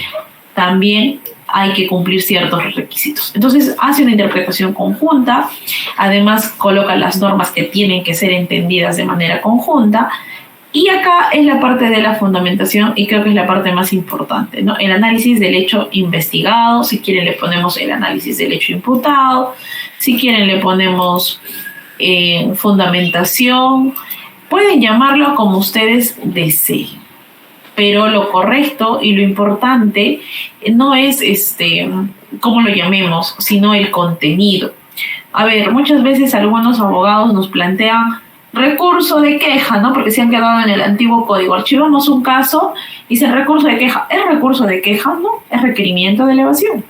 también hay que cumplir ciertos requisitos. Entonces hace una interpretación conjunta, además coloca las normas que tienen que ser entendidas de manera conjunta, y acá es la parte de la fundamentación, y creo que es la parte más importante, ¿no? El análisis del hecho investigado, si quieren le ponemos el análisis del hecho imputado, si quieren le ponemos fundamentación, pueden llamarlo como ustedes deseen. Pero lo correcto y lo importante no es cómo lo llamemos, sino el contenido. A ver, muchas veces algunos abogados nos plantean recurso de queja, ¿no? Porque se han quedado en el antiguo código. Archivamos un caso y dice recurso de queja. ¿Es recurso de queja? No, es requerimiento de elevación.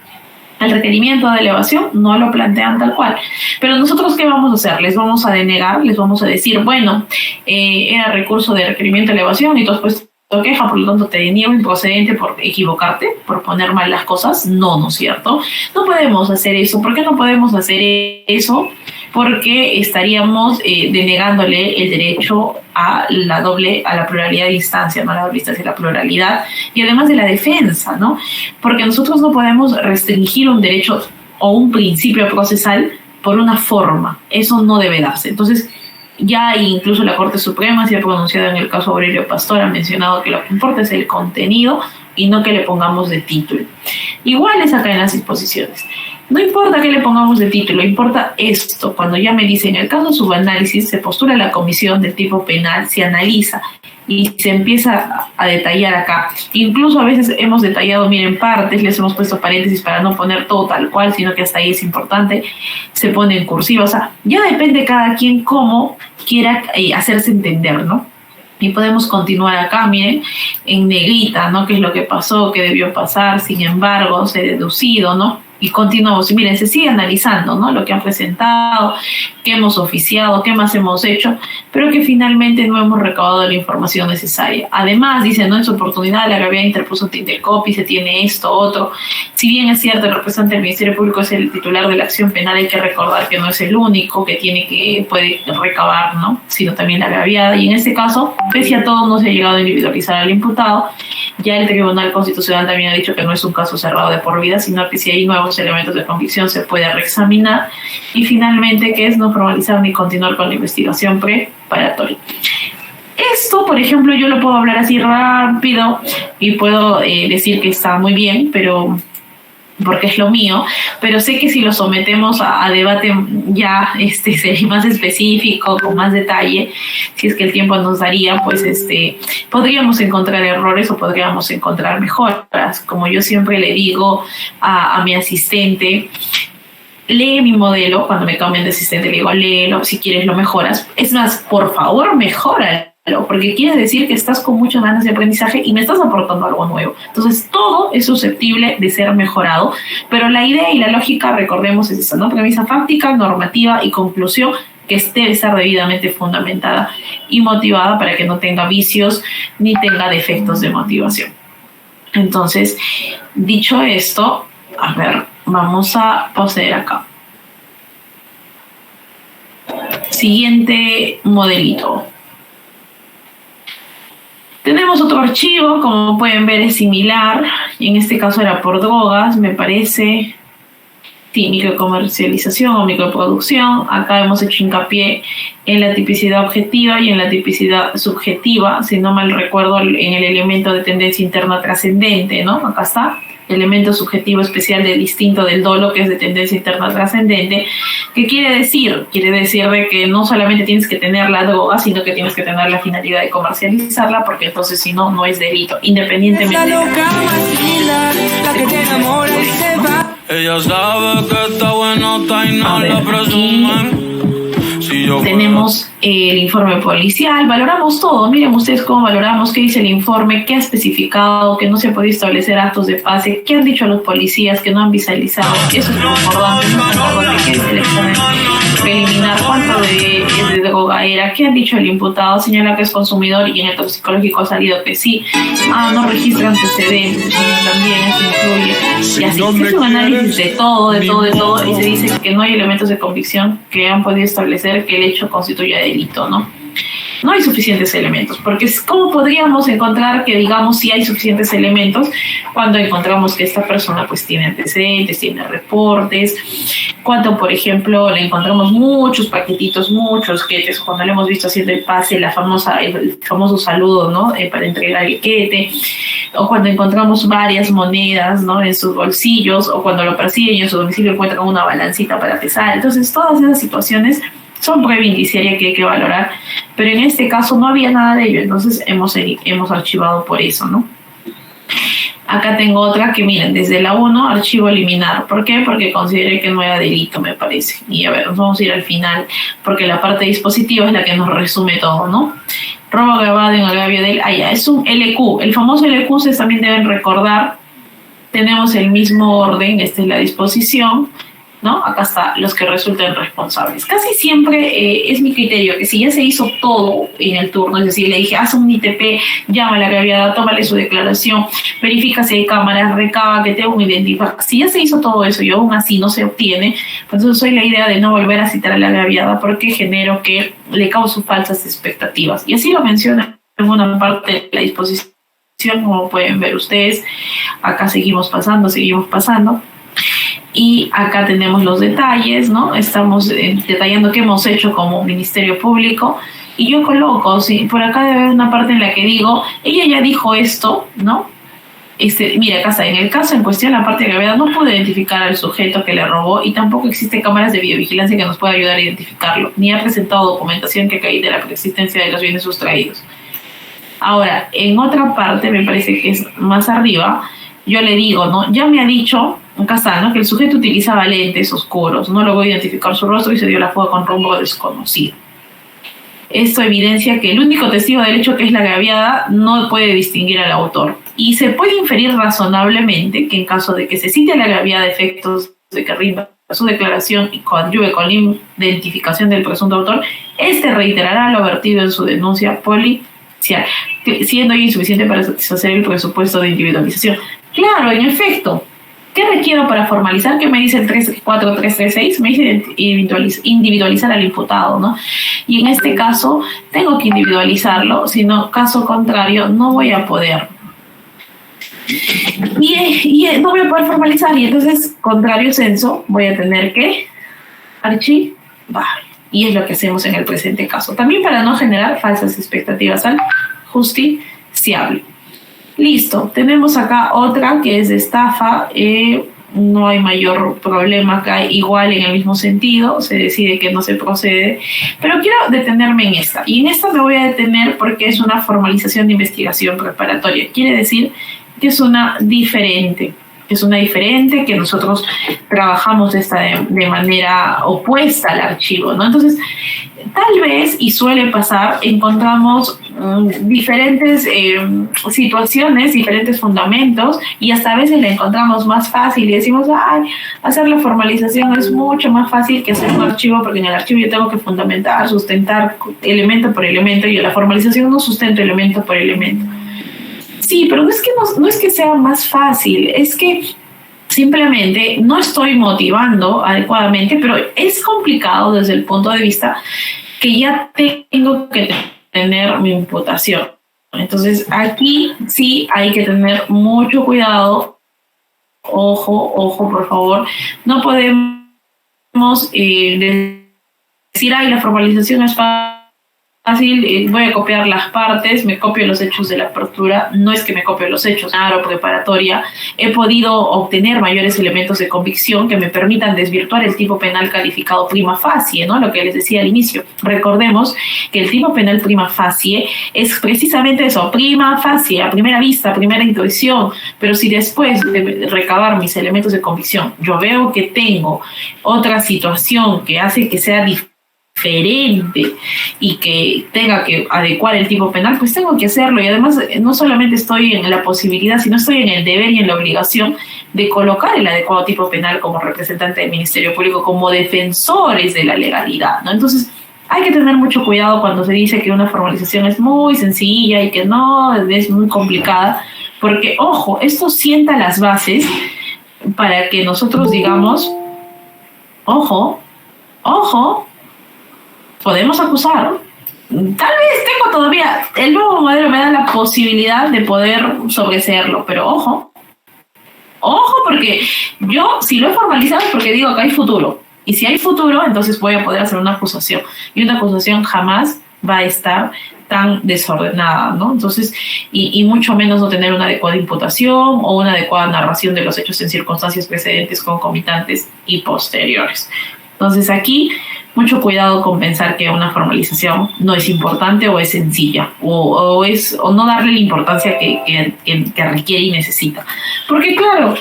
El requerimiento de elevación no lo plantean tal cual. Pero nosotros, ¿qué vamos a hacer? Les vamos a denegar, les vamos a decir, bueno, era recurso de requerimiento de elevación y tú has puesto queja, por lo tanto te deniego improcedente por equivocarte, por poner mal las cosas. No es cierto. No podemos hacer eso. ¿Por qué no podemos hacer eso? Porque estaríamos denegándole el derecho a la pluralidad de instancias, no a la doble instancia, la pluralidad, y además de la defensa, ¿no? Porque nosotros no podemos restringir un derecho o un principio procesal por una forma. Eso no debe darse. Entonces, ya incluso la Corte Suprema se ha pronunciado en el caso Aurelio Pastor, ha mencionado que lo que importa es el contenido y no que le pongamos de título. Igual es acá en las disposiciones. No importa que le pongamos de título, importa esto. Cuando ya me dicen, en el caso subanálisis, se postula la comisión del tipo penal, se analiza y se empieza a detallar acá. Incluso a veces hemos detallado, miren, partes, les hemos puesto paréntesis para no poner todo tal cual, sino que hasta ahí es importante, se pone en cursiva. O sea, ya depende cada quien cómo quiera hacerse entender, ¿no? Y podemos continuar acá, miren, en negrita, ¿no? ¿Qué es lo que pasó? ¿Qué debió pasar? Sin embargo, se ha deducido, ¿no? Y continuamos. Y miren, se sigue analizando, ¿no? Lo que han presentado, qué hemos oficiado, qué más hemos hecho, pero que finalmente no hemos recabado la información necesaria. Además, dicen, ¿no? En su oportunidad, la Gavia interpuso Tintecopy, se tiene esto, otro. Si bien es cierto, el representante del Ministerio Público es el titular de la acción penal, hay que recordar que no es el único que puede recabar, ¿no? Sino también la Gaviada. Y en este caso, pese a todo, no se ha llegado a individualizar al imputado. Ya el Tribunal Constitucional también ha dicho que no es un caso cerrado de por vida, sino que si hay nuevos elementos de convicción se puede reexaminar. Y finalmente, que es no formalizar ni continuar con la investigación preparatoria. esto, por ejemplo, yo lo puedo hablar así rápido y puedo decir que está muy bien, pero porque es lo mío, pero sé que si lo sometemos a debate ya sería más específico, con más detalle, si es que el tiempo nos daría, pues podríamos encontrar errores o podríamos encontrar mejoras. Como yo siempre le digo a mi asistente, lee mi modelo. Cuando me cambian de asistente le digo, léelo, si quieres lo mejoras. Es más, por favor, mejóralo, porque quiere decir que estás con muchas ganas de aprendizaje y me estás aportando algo nuevo. Entonces, todo es susceptible de ser mejorado, pero la idea y la lógica, recordemos, es esa, ¿no? Premisa fáctica, normativa y conclusión, que debe estar debidamente fundamentada y motivada para que no tenga vicios ni tenga defectos de motivación. Entonces, dicho esto, a ver, vamos a proceder acá. Siguiente modelito. Tenemos otro archivo, como pueden ver es similar, en este caso era por drogas, me parece. Sí, microcomercialización o microproducción. Acá hemos hecho hincapié en la tipicidad objetiva y en la tipicidad subjetiva, si no mal recuerdo, en el elemento de tendencia interna trascendente, ¿no? Acá está, elemento subjetivo especial de distinto del dolo, que es de tendencia interna trascendente. ¿Qué quiere decir? Quiere decir de que no solamente tienes que tener la droga, sino que tienes que tener la finalidad de comercializarla, porque entonces si no, no es delito, independientemente de la que te enamora y se va. Ella sabe que está bueno, está y no la presumen. Tenemos el informe policial, valoramos todo. Miren ustedes cómo valoramos, qué dice el informe, qué ha especificado, que no se puede establecer actos de pase, qué han dicho los policías, que no han visualizado. Eso es lo importante, que es el examen preliminar, cuánto de droga era, qué han dicho el imputado, señala que es consumidor y en el toxicológico ha salido que sí. No registra antecedentes, también eso influye. Y así se hace un análisis de todo, y se dice que no hay elementos de convicción que han podido establecer que el hecho constituya delito, ¿no? No hay suficientes elementos, porque ¿cómo podríamos encontrar que digamos si hay suficientes elementos cuando encontramos que esta persona pues tiene antecedentes, tiene reportes, cuando por ejemplo le encontramos muchos paquetitos, muchos quetes, cuando le hemos visto haciendo el pase, el famoso saludo, ¿no? Para entregar el quete, o cuando encontramos varias monedas, ¿no? En sus bolsillos, o cuando lo persiguen y en su domicilio encuentran una balancita para pesar. Entonces todas esas situaciones son prueba indiciaria que hay que valorar, pero en este caso no había nada de ello, entonces hemos archivado por eso, ¿no? Acá tengo otra que, miren, desde la 1, archivo eliminar. ¿Por qué? Porque consideré que no era delito, me parece. Y a ver, nos vamos a ir al final, porque la parte dispositiva es la que nos resume todo, ¿no? Robo grabado en agravio del... ya, es un LQ. El famoso LQ, ustedes también deben recordar, tenemos el mismo orden, esta es la disposición, ¿no? Acá está los que resulten responsables. Casi siempre es mi criterio que si ya se hizo todo en el turno, es decir, le dije, haz un ITP, llama a la agraviada, tómale su declaración, verifica si hay cámaras, recaba que tenga un identificador. Si ya se hizo todo eso y aún así no se obtiene, pues entonces soy la idea de no volver a citar a la agraviada porque genero que le causo falsas expectativas. Y así lo menciona en una parte de la disposición, como pueden ver ustedes. Acá seguimos pasando. Y acá tenemos los detalles, ¿no? Estamos detallando qué hemos hecho como Ministerio Público. Y yo coloco, sí, por acá debe haber una parte en la que digo, ella ya dijo esto, ¿no? Mira, acá está, en el caso en cuestión, la parte de gravedad no puede identificar al sujeto que le robó y tampoco existen cámaras de videovigilancia que nos pueda ayudar a identificarlo, ni ha presentado documentación que acredite la preexistencia de los bienes sustraídos. Ahora, en otra parte, me parece que es más arriba, yo le digo, ¿no? Ya me ha dicho, acá está, ¿no? Que el sujeto utilizaba lentes oscuros, no logró identificar su rostro y se dio la fuga con rumbo desconocido. Esto evidencia que el único testigo del hecho, que es la agraviada, no puede distinguir al autor. Y se puede inferir razonablemente que en caso de que se cite a la agraviada efectos de que rinda su declaración y coadyuve con la identificación del presunto autor, reiterará lo vertido en su denuncia policial, siendo insuficiente para satisfacer el presupuesto de individualización. Claro, en efecto. ¿Qué requiero para formalizar? ¿Qué me dice el 34336? Me dice individualizar al imputado, ¿no? Y en este caso tengo que individualizarlo, sino caso contrario no voy a poder. Y no voy a poder formalizar, y entonces, contrario censo, voy a tener que archivar. y es lo que hacemos en el presente caso. También para no generar falsas expectativas al justiciable. Listo, tenemos acá otra que es de estafa. No hay mayor problema acá, igual en el mismo sentido, se decide que no se procede, pero quiero detenerme en esta, y en esta me voy a detener porque es una formalización de investigación preparatoria, quiere decir que es una diferente, que nosotros trabajamos de manera opuesta al archivo, ¿no? Entonces, tal vez, y suele pasar, encontramos diferentes situaciones, diferentes fundamentos, y hasta a veces la encontramos más fácil y decimos, ay, hacer la formalización es mucho más fácil que hacer un archivo, porque en el archivo yo tengo que fundamentar, sustentar elemento por elemento, y en la formalización no sustento elemento por elemento. Sí, pero no es que sea más fácil, es que simplemente no estoy motivando adecuadamente, pero es complicado desde el punto de vista que ya tengo que tener mi imputación. Entonces, aquí sí hay que tener mucho cuidado. Ojo, por favor. No podemos decir, ay, la formalización es fácil, voy a copiar las partes, me copio los hechos de la apertura. No es que me copio los hechos, claro, preparatoria. He podido obtener mayores elementos de convicción que me permitan desvirtuar el tipo penal calificado prima facie, ¿no? Lo que les decía al inicio. Recordemos que el tipo penal prima facie es precisamente eso, prima facie, a primera vista, a primera intuición, pero si después de recabar mis elementos de convicción yo veo que tengo otra situación que hace que sea diferente y que tenga que adecuar el tipo penal, pues tengo que hacerlo. Y además no solamente estoy en la posibilidad, sino estoy en el deber y en la obligación de colocar el adecuado tipo penal como representante del Ministerio Público, como defensores de la legalidad, ¿no? Entonces hay que tener mucho cuidado cuando se dice que una formalización es muy sencilla y que no, es muy complicada, porque ojo, esto sienta las bases para que nosotros digamos, ojo, podemos acusar. Tal vez tengo todavía, el nuevo modelo me da la posibilidad de poder sobreseerlo, pero ojo, porque yo, si lo he formalizado es porque digo que hay futuro. Y si hay futuro, entonces voy a poder hacer una acusación. Y una acusación jamás va a estar tan desordenada, ¿no? Entonces, y mucho menos no tener una adecuada imputación o una adecuada narración de los hechos en circunstancias precedentes, concomitantes y posteriores. Entonces, aquí mucho cuidado con pensar que una formalización no es importante o es sencilla o no darle la importancia que requiere y necesita. Porque claro,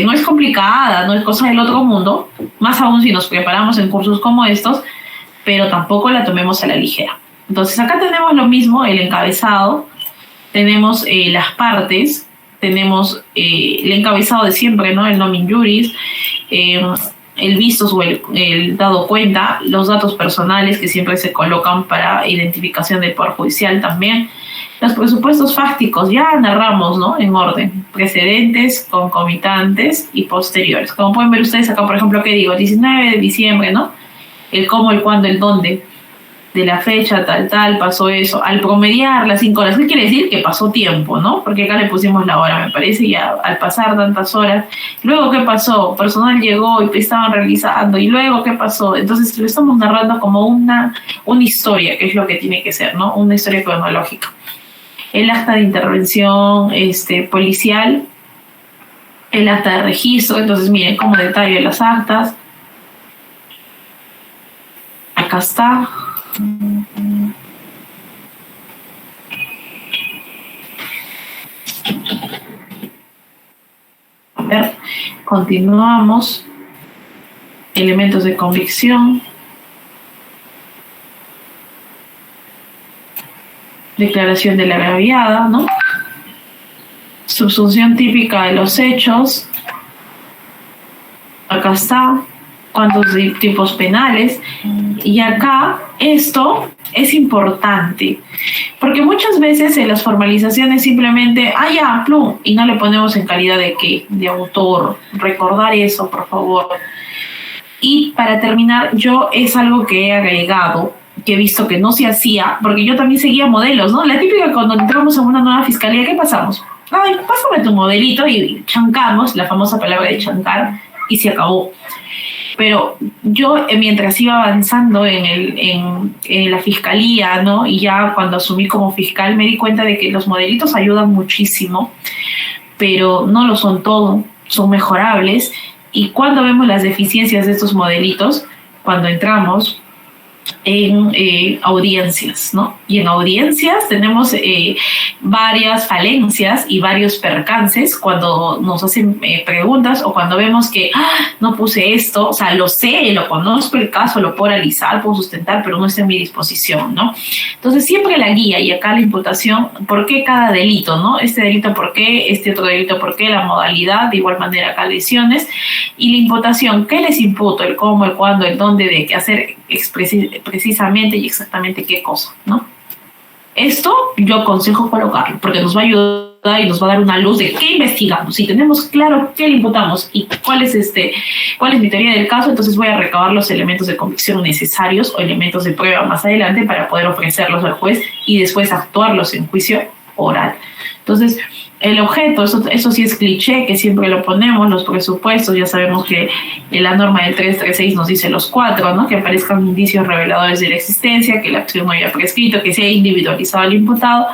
no es complicada, no es cosa del otro mundo, más aún si nos preparamos en cursos como estos, pero tampoco la tomemos a la ligera. Entonces acá tenemos lo mismo, el encabezado, tenemos las partes, tenemos el encabezado de siempre, ¿no? El nomen juris, el vistos o el dado cuenta, los datos personales que siempre se colocan para identificación del Poder Judicial también, los presupuestos fácticos, ya narramos, ¿no? En orden, precedentes, concomitantes y posteriores. Como pueden ver ustedes acá, por ejemplo, ¿qué digo? 19 de diciembre, ¿no? El cómo, el cuándo, el dónde, de la fecha, tal, pasó eso. Al promediar las 5 horas, ¿qué quiere decir? Que pasó tiempo, ¿no? Porque acá le pusimos la hora, me parece, y al pasar tantas horas, luego, ¿qué pasó? Personal llegó y estaban realizando, y luego, ¿qué pasó? Entonces, lo estamos narrando como una historia, que es lo que tiene que ser, ¿no? Una historia cronológica. El acta de intervención policial, el acta de registro, entonces miren como detalle las actas. Acá está. A ver, continuamos. Elementos de convicción. Declaración de la agraviada, ¿no? Subsunción típica de los hechos. Acá está. Cuántos tipos penales. Y acá esto es importante, porque muchas veces en las formalizaciones simplemente, ya, plum, y no le ponemos en calidad de qué, de autor. Recordar eso, por favor. Y para terminar, yo es algo que he agregado, que he visto que no se hacía, porque yo también seguía modelos, ¿no? La típica cuando entramos en una nueva fiscalía, ¿qué pasamos? Ay, pásame tu modelito y chancamos, la famosa palabra de chancar, y se acabó. Pero yo, mientras iba avanzando en la fiscalía, ¿no? Y ya cuando asumí como fiscal me di cuenta de que los modelitos ayudan muchísimo, pero no lo son todo, son mejorables. Y cuando vemos las deficiencias de estos modelitos, cuando entramos en audiencias, ¿no? Y en audiencias tenemos varias falencias y varios percances cuando nos hacen preguntas o cuando vemos que no puse esto, o sea, lo sé, lo conozco el caso, lo puedo analizar, puedo sustentar, pero no está en mi disposición, ¿no? Entonces siempre la guía y acá la imputación, ¿por qué cada delito, no? Este delito, ¿por qué? Este otro delito, ¿por qué? La modalidad, de igual manera acá lesiones, y la imputación, ¿qué les imputo? El cómo, el cuándo, el dónde, de qué hacer precisamente y exactamente qué cosa, ¿no? Esto yo aconsejo colocarlo porque nos va a ayudar y nos va a dar una luz de qué investigamos. Si tenemos claro qué le imputamos y cuál es mi teoría del caso, entonces voy a recabar los elementos de convicción necesarios o elementos de prueba más adelante para poder ofrecerlos al juez y después actuarlos en juicio oral. Entonces, el objeto, eso sí es cliché, que siempre lo ponemos, los presupuestos, ya sabemos que la norma del 336 nos dice los 4, ¿no? Que aparezcan indicios reveladores de la existencia, que la acción no haya prescrito, que se haya individualizado al imputado,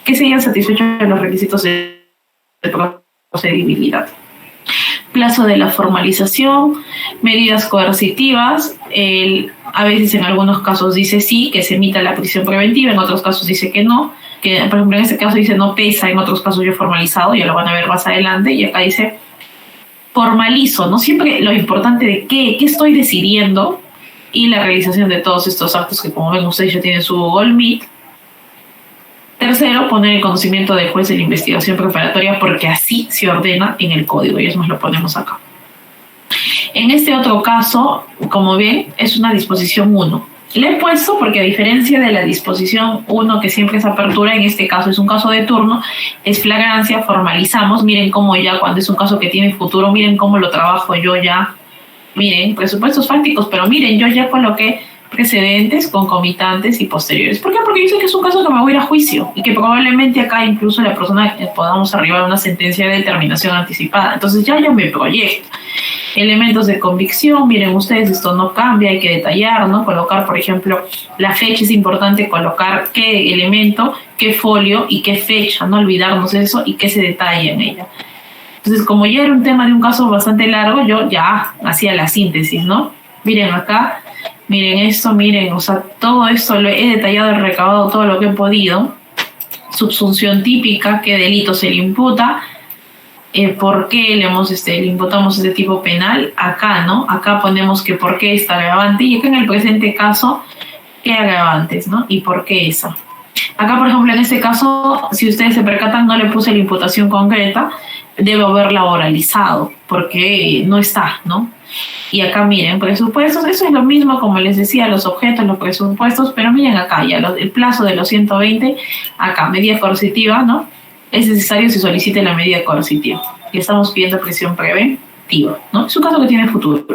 que se hayan satisfecho los requisitos de procedibilidad. Plazo de la formalización, medidas coercitivas, a veces en algunos casos dice sí, que se emita la prisión preventiva, en otros casos dice que no, que por ejemplo en este caso dice no pesa, en otros casos yo formalizado, ya lo van a ver más adelante, y acá dice formalizo, ¿no? Siempre lo importante de qué estoy decidiendo y la realización de todos estos actos que como ven ustedes ya tienen su Google Meet. Tercero, poner en conocimiento del juez de la investigación preparatoria porque así se ordena en el código y eso nos lo ponemos acá. En este otro caso, como ven, es una disposición 1. Le he puesto porque a diferencia de la disposición 1 que siempre es apertura, en este caso es un caso de turno, es flagrancia, formalizamos, miren cómo ya cuando es un caso que tiene futuro, miren cómo lo trabajo yo ya, miren, presupuestos fácticos, pero miren, yo ya coloqué precedentes, concomitantes y posteriores. ¿Por qué? Porque yo sé que es un caso que me voy a ir a juicio y que probablemente acá incluso la persona podamos arribar a una sentencia de determinación anticipada. Entonces ya yo me proyecto. Elementos de convicción, miren ustedes, esto no cambia, hay que detallar, ¿no? Colocar, por ejemplo, la fecha, es importante colocar qué elemento, qué folio y qué fecha, no olvidarnos eso y qué se detalla en ella. Entonces, como ya era un tema de un caso bastante largo, yo ya hacía la síntesis, ¿no? Miren acá, miren esto, miren, o sea, todo esto lo he detallado, he recabado todo lo que he podido. Subsunción típica, qué delito se le imputa, por qué le imputamos este tipo penal, acá, ¿no? Acá ponemos que por qué está agravante y acá en el presente caso, qué agravantes, ¿no? Y por qué esa. Acá, por ejemplo, en este caso, si ustedes se percatan, no le puse la imputación concreta, debo haberla oralizado, porque no está, ¿no? Y acá miren, presupuestos, eso es lo mismo como les decía, los objetos, los presupuestos, pero miren acá ya, el plazo de los 120, acá, medida coercitiva, ¿no? Es necesario se solicite la medida coercitiva. Y estamos pidiendo prisión preventiva, ¿no? Es un caso que tiene futuro.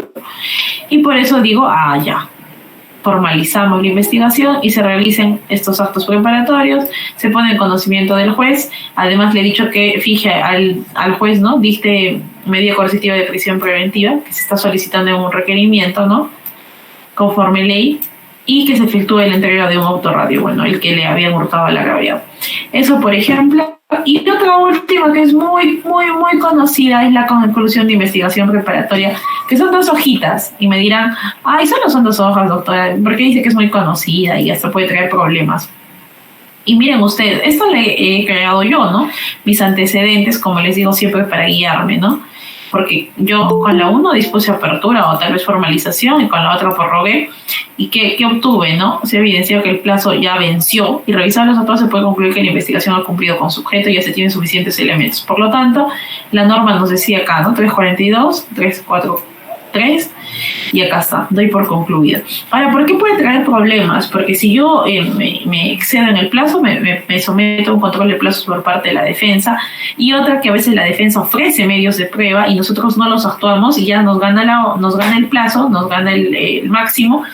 Y por eso digo, ya, formalizamos la investigación y se realicen estos actos preparatorios, se pone en conocimiento del juez. Además le he dicho que fije al juez, ¿no? Dicte medida coercitiva de prisión preventiva, que se está solicitando en un requerimiento, ¿no? Conforme ley, y que se efectúe la entrega de un autorradio, bueno, el que le habían hurtado al agraviado. Eso, por ejemplo. Y otra última que es muy, muy, muy conocida es la conclusión de investigación preparatoria, que son 2 hojitas. Y me dirán, solo son 2 hojas, doctora, porque dice que es muy conocida y hasta puede traer problemas. Y miren ustedes, esto le he creado yo, ¿no? Mis antecedentes, como les digo siempre, para guiarme, ¿no? Porque yo con la 1 dispuse apertura o tal vez formalización y con la otra prorrogué. ¿Y qué obtuve, no? Se evidenció que el plazo ya venció y revisando los datos se puede concluir que la investigación ha cumplido con su objeto y ya se tienen suficientes elementos. Por lo tanto, la norma nos decía acá, ¿no? 342, 343 y acá está, doy por concluida. Ahora, ¿por qué puede traer problemas? Porque si yo me excedo en el plazo, me someto a un control de plazos por parte de la defensa y otra que a veces la defensa ofrece medios de prueba y nosotros no los actuamos y ya nos gana el plazo, nos gana el máximo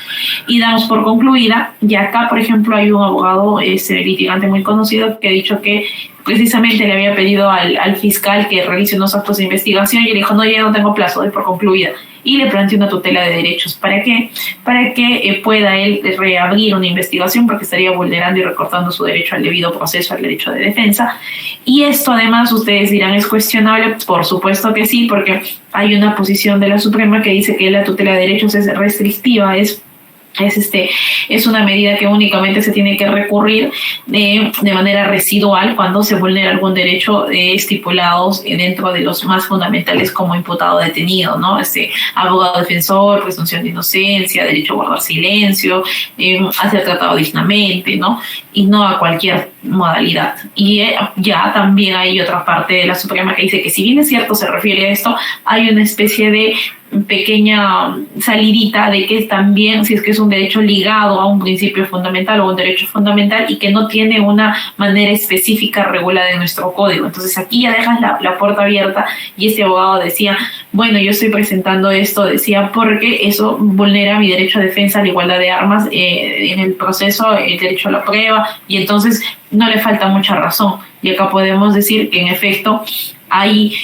y damos por concluida. Y acá, por ejemplo, hay un abogado, litigante muy conocido, que ha dicho que precisamente le había pedido al fiscal que realice unos actos de investigación y le dijo, no, ya no tengo plazo, doy por concluida. y le plantea una tutela de derechos. ¿Para qué? Para que pueda él reabrir una investigación, porque estaría vulnerando y recortando su derecho al debido proceso, al derecho de defensa. Y esto además ustedes dirán, ¿es cuestionable? Por supuesto que sí, porque hay una posición de la Suprema que dice que la tutela de derechos es restrictiva, es una medida que únicamente se tiene que recurrir de manera residual cuando se vulnera algún derecho estipulados dentro de los más fundamentales como imputado detenido, ¿no? Abogado defensor, presunción de inocencia, derecho a guardar silencio, a ser tratado dignamente, ¿no? Y no a cualquier modalidad. Y ya también hay otra parte de la Suprema que dice que, si bien es cierto se refiere a esto, hay una especie de pequeña salidita de que también, si es que es un derecho ligado a un principio fundamental o un derecho fundamental y que no tiene una manera específica regulada en nuestro código. Entonces aquí ya dejas la puerta abierta, y este abogado decía, bueno, yo estoy presentando esto, decía, porque eso vulnera mi derecho a defensa, a la igualdad de armas en el proceso, el derecho a la prueba, y entonces no le falta mucha razón. Y acá podemos decir que en efecto hay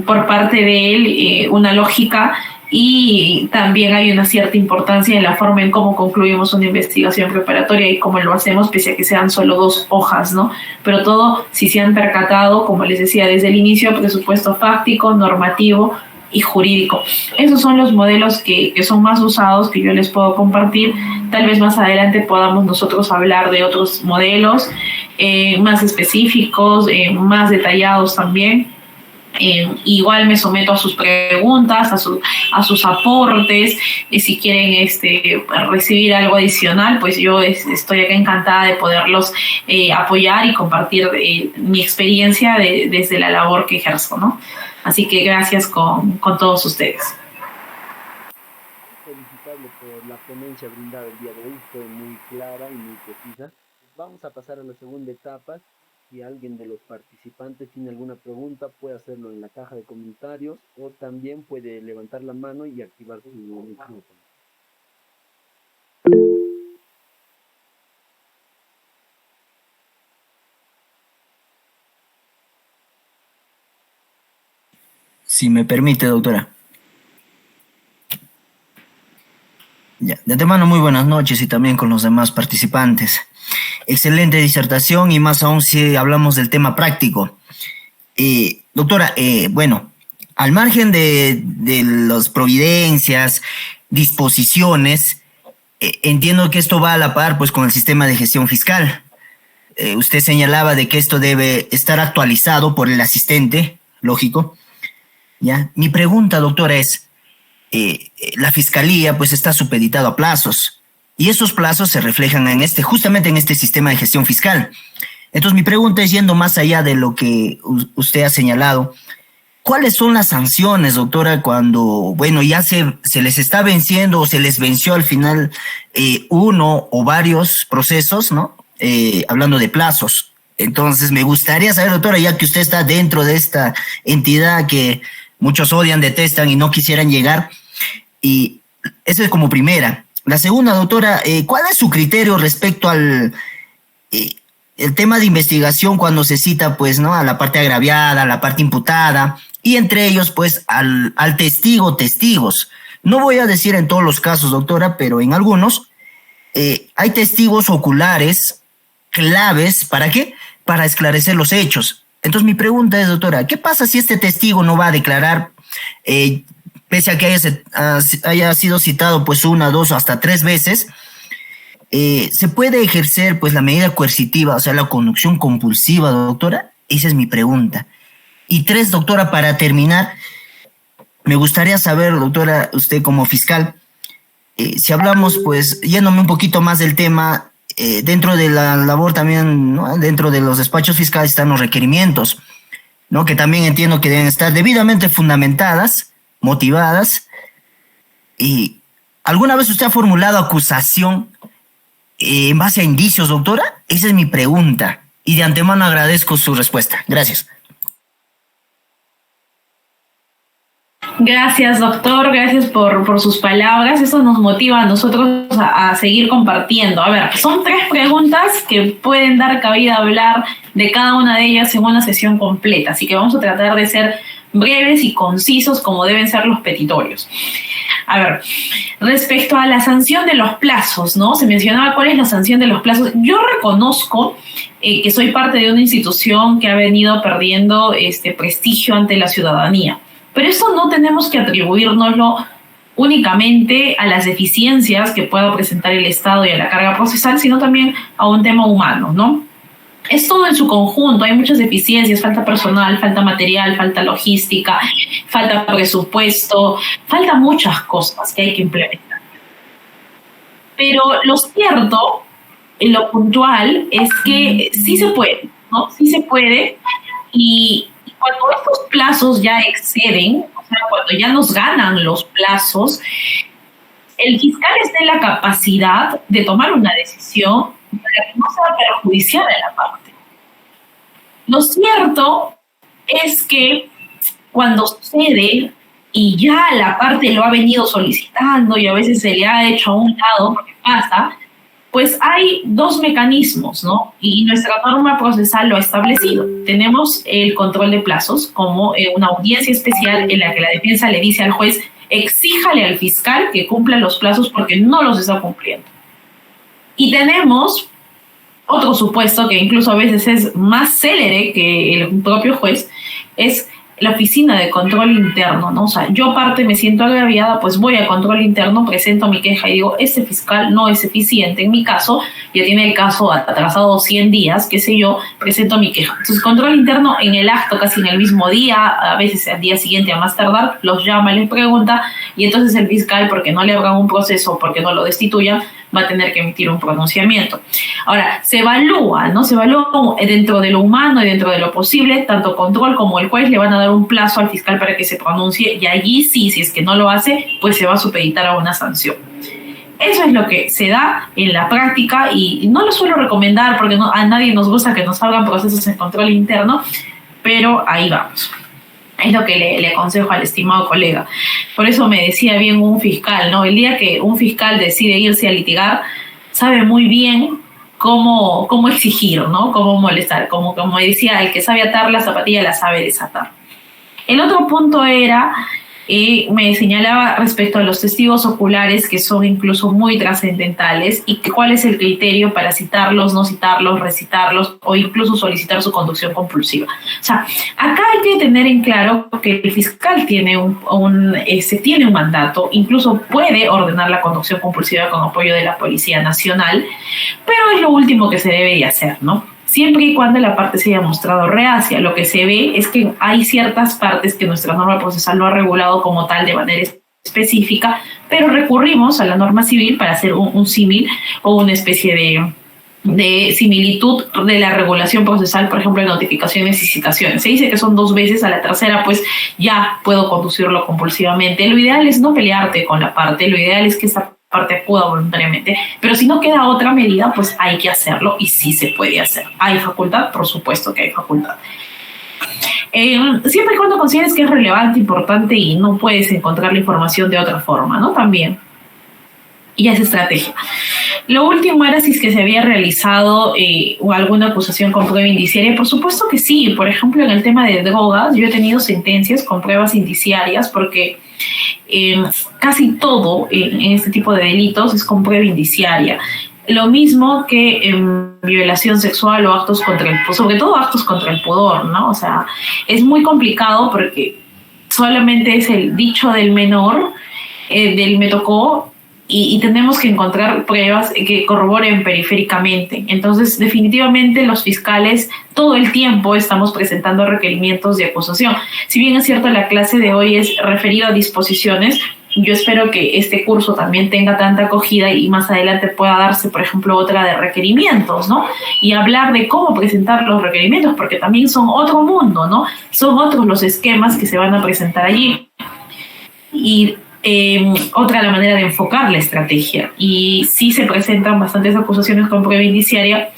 por parte de él una lógica, y también hay una cierta importancia en la forma en cómo concluimos una investigación preparatoria y cómo lo hacemos, pese a que sean solo 2 hojas, ¿no? Pero todo, si se han percatado, como les decía desde el inicio, presupuesto fáctico, normativo y jurídico. Esos son los modelos que son más usados, que yo les puedo compartir. Tal vez más adelante podamos nosotros hablar de otros modelos más específicos, más detallados también. Igual me someto a sus preguntas, a sus aportes, y si quieren recibir algo adicional, pues yo estoy acá encantada de poderlos apoyar y compartir mi experiencia desde la labor que ejerzo, ¿no? Así que gracias con todos ustedes. Felicitarle por la ponencia brindada el día de hoy, fue muy clara y muy precisa. Vamos a pasar a la segunda etapa. Si alguien de los participantes tiene alguna pregunta, puede hacerlo en la caja de comentarios, o también puede levantar la mano y activar su micrófono. Si me permite, doctora. Ya, de antemano, muy buenas noches, y también con los demás participantes. Excelente disertación, y más aún si hablamos del tema práctico. Doctora, bueno, al margen de las providencias, disposiciones, entiendo que esto va a la par pues con el sistema de gestión fiscal. Usted señalaba de que esto debe estar actualizado por el asistente, lógico. ¿Ya? Mi pregunta, doctora, es, la Fiscalía pues está supeditado a plazos, y esos plazos se reflejan justamente en este sistema de gestión fiscal. Entonces mi pregunta es, yendo más allá de lo que usted ha señalado, ¿cuáles son las sanciones, doctora, cuando, bueno, ya se les está venciendo o se les venció al final uno o varios procesos, ¿no? Hablando de plazos. Entonces me gustaría saber, doctora, ya que usted está dentro de esta entidad que muchos odian, detestan y no quisieran llegar, y eso es como primera. La segunda, doctora, ¿cuál es su criterio respecto al el tema de investigación cuando se cita, pues, ¿no?, a la parte agraviada, a la parte imputada, y entre ellos, pues, al testigos? No voy a decir en todos los casos, doctora, pero en algunos hay testigos oculares claves. ¿Para qué? Para esclarecer los hechos. Entonces mi pregunta es, doctora, ¿qué pasa si este testigo no va a declarar, pese a que haya sido citado pues 1, 2 o hasta 3 veces? ¿Se puede ejercer pues la medida coercitiva, o sea, la conducción compulsiva, doctora? Esa es mi pregunta. Y 3, doctora, para terminar, me gustaría saber, doctora, usted como fiscal, si hablamos, pues, yéndome un poquito más del tema, dentro de la labor también, ¿no?, dentro de los despachos fiscales están los requerimientos, ¿no?, que también entiendo que deben estar debidamente fundamentadas, motivadas. ¿Y alguna vez usted ha formulado acusación en base a indicios, doctora? Esa es mi pregunta, y de antemano agradezco su respuesta. Gracias. Gracias, doctor, gracias por sus palabras. Eso nos motiva a nosotros a seguir compartiendo. A ver, son 3 preguntas que pueden dar cabida a hablar de cada una de ellas en una sesión completa, así que vamos a tratar de ser breves y concisos como deben ser los petitorios. A ver, respecto a la sanción de los plazos, ¿no? Se mencionaba cuál es la sanción de los plazos. Yo reconozco que soy parte de una institución que ha venido perdiendo prestigio ante la ciudadanía, pero eso no tenemos que atribuírnoslo únicamente a las deficiencias que pueda presentar el Estado y a la carga procesal, sino también a un tema humano, ¿no? Es todo en su conjunto, hay muchas deficiencias, falta personal, falta material, falta logística, falta presupuesto, falta muchas cosas que hay que implementar. Pero lo cierto, lo puntual, es que sí se puede, ¿no? Sí se puede, y cuando estos plazos ya exceden, o sea, cuando ya nos ganan los plazos, el fiscal está en la capacidad de tomar una decisión para que no sea perjudicial a la parte. Lo cierto es que cuando sucede y ya la parte lo ha venido solicitando y a veces se le ha hecho a un lado, porque pasa, pues hay dos mecanismos, ¿no? Y nuestra norma procesal lo ha establecido. Tenemos el control de plazos como una audiencia especial en la que la defensa le dice al juez: exíjale al fiscal que cumpla los plazos porque no los está cumpliendo. Y tenemos otro supuesto que incluso a veces es más célere que el propio juez, es la oficina de control interno, ¿no? O sea, yo me siento agraviada, pues voy a control interno, presento mi queja y digo, este fiscal no es eficiente, en mi caso, ya tiene el caso atrasado 100 días, qué sé yo, presento mi queja. Entonces, control interno en el acto, casi en el mismo día, a veces al día siguiente a más tardar, los llama, les pregunta, y entonces el fiscal, porque no le abran un proceso, porque no lo destituyan, va a tener que emitir un pronunciamiento. Ahora, se evalúa, ¿no? Se evalúa dentro de lo humano y dentro de lo posible, tanto control como el juez le van a dar un plazo al fiscal para que se pronuncie, y allí sí, si es que no lo hace, pues se va a supeditar a una sanción. Eso es lo que se da en la práctica y no lo suelo recomendar porque a nadie nos gusta que nos hagan procesos en control interno, pero ahí vamos. Es lo que le aconsejo al estimado colega. Por eso me decía bien un fiscal, ¿no? El día que un fiscal decide irse a litigar, sabe muy bien cómo exigir, ¿no? Cómo molestar. Como decía, el que sabe atar la zapatilla la sabe desatar. El otro punto era, me señalaba respecto a los testigos oculares, que son incluso muy trascendentales, y cuál es el criterio para citarlos, no citarlos, recitarlos o incluso solicitar su conducción compulsiva. O sea, acá hay que tener en claro que el fiscal tiene tiene un mandato, incluso puede ordenar la conducción compulsiva con apoyo de la Policía Nacional, pero es lo último que se debe de hacer, ¿no? Siempre y cuando la parte se haya mostrado reacia. Lo que se ve es que hay ciertas partes que nuestra norma procesal no ha regulado como tal de manera específica, pero recurrimos a la norma civil para hacer un símil o una especie de similitud de la regulación procesal, por ejemplo, de notificaciones y citaciones. Se dice que son 2 veces, a la tercera pues ya puedo conducirlo compulsivamente. Lo ideal es no pelearte con la parte, lo ideal es que esa parte acuda voluntariamente, pero si no queda otra medida, pues hay que hacerlo y sí se puede hacer. ¿Hay facultad? Por supuesto que hay facultad. Siempre y cuando consideres que es relevante, importante y no puedes encontrar la información de otra forma, ¿no? También. Y esa estrategia. Lo último era si es que se había realizado alguna acusación con prueba indiciaria. Por supuesto que sí. Por ejemplo, en el tema de drogas, yo he tenido sentencias con pruebas indiciarias porque casi todo en este tipo de delitos es con prueba indiciaria. Lo mismo que en violación sexual o actos contra el pudor, sobre todo actos contra el pudor, ¿no? O sea, es muy complicado porque solamente es el dicho del menor, del me tocó, y tenemos que encontrar pruebas que corroboren periféricamente. Entonces, definitivamente los fiscales todo el tiempo estamos presentando requerimientos de acusación. Si bien es cierto, la clase de hoy es referida a disposiciones, yo espero que este curso también tenga tanta acogida y más adelante pueda darse, por ejemplo, otra de requerimientos, ¿no? Y hablar de cómo presentar los requerimientos, porque también son otro mundo, ¿no? Son otros los esquemas que se van a presentar allí. Y otra la manera de enfocar la estrategia. Y sí se presentan bastantes acusaciones con prueba indiciaria.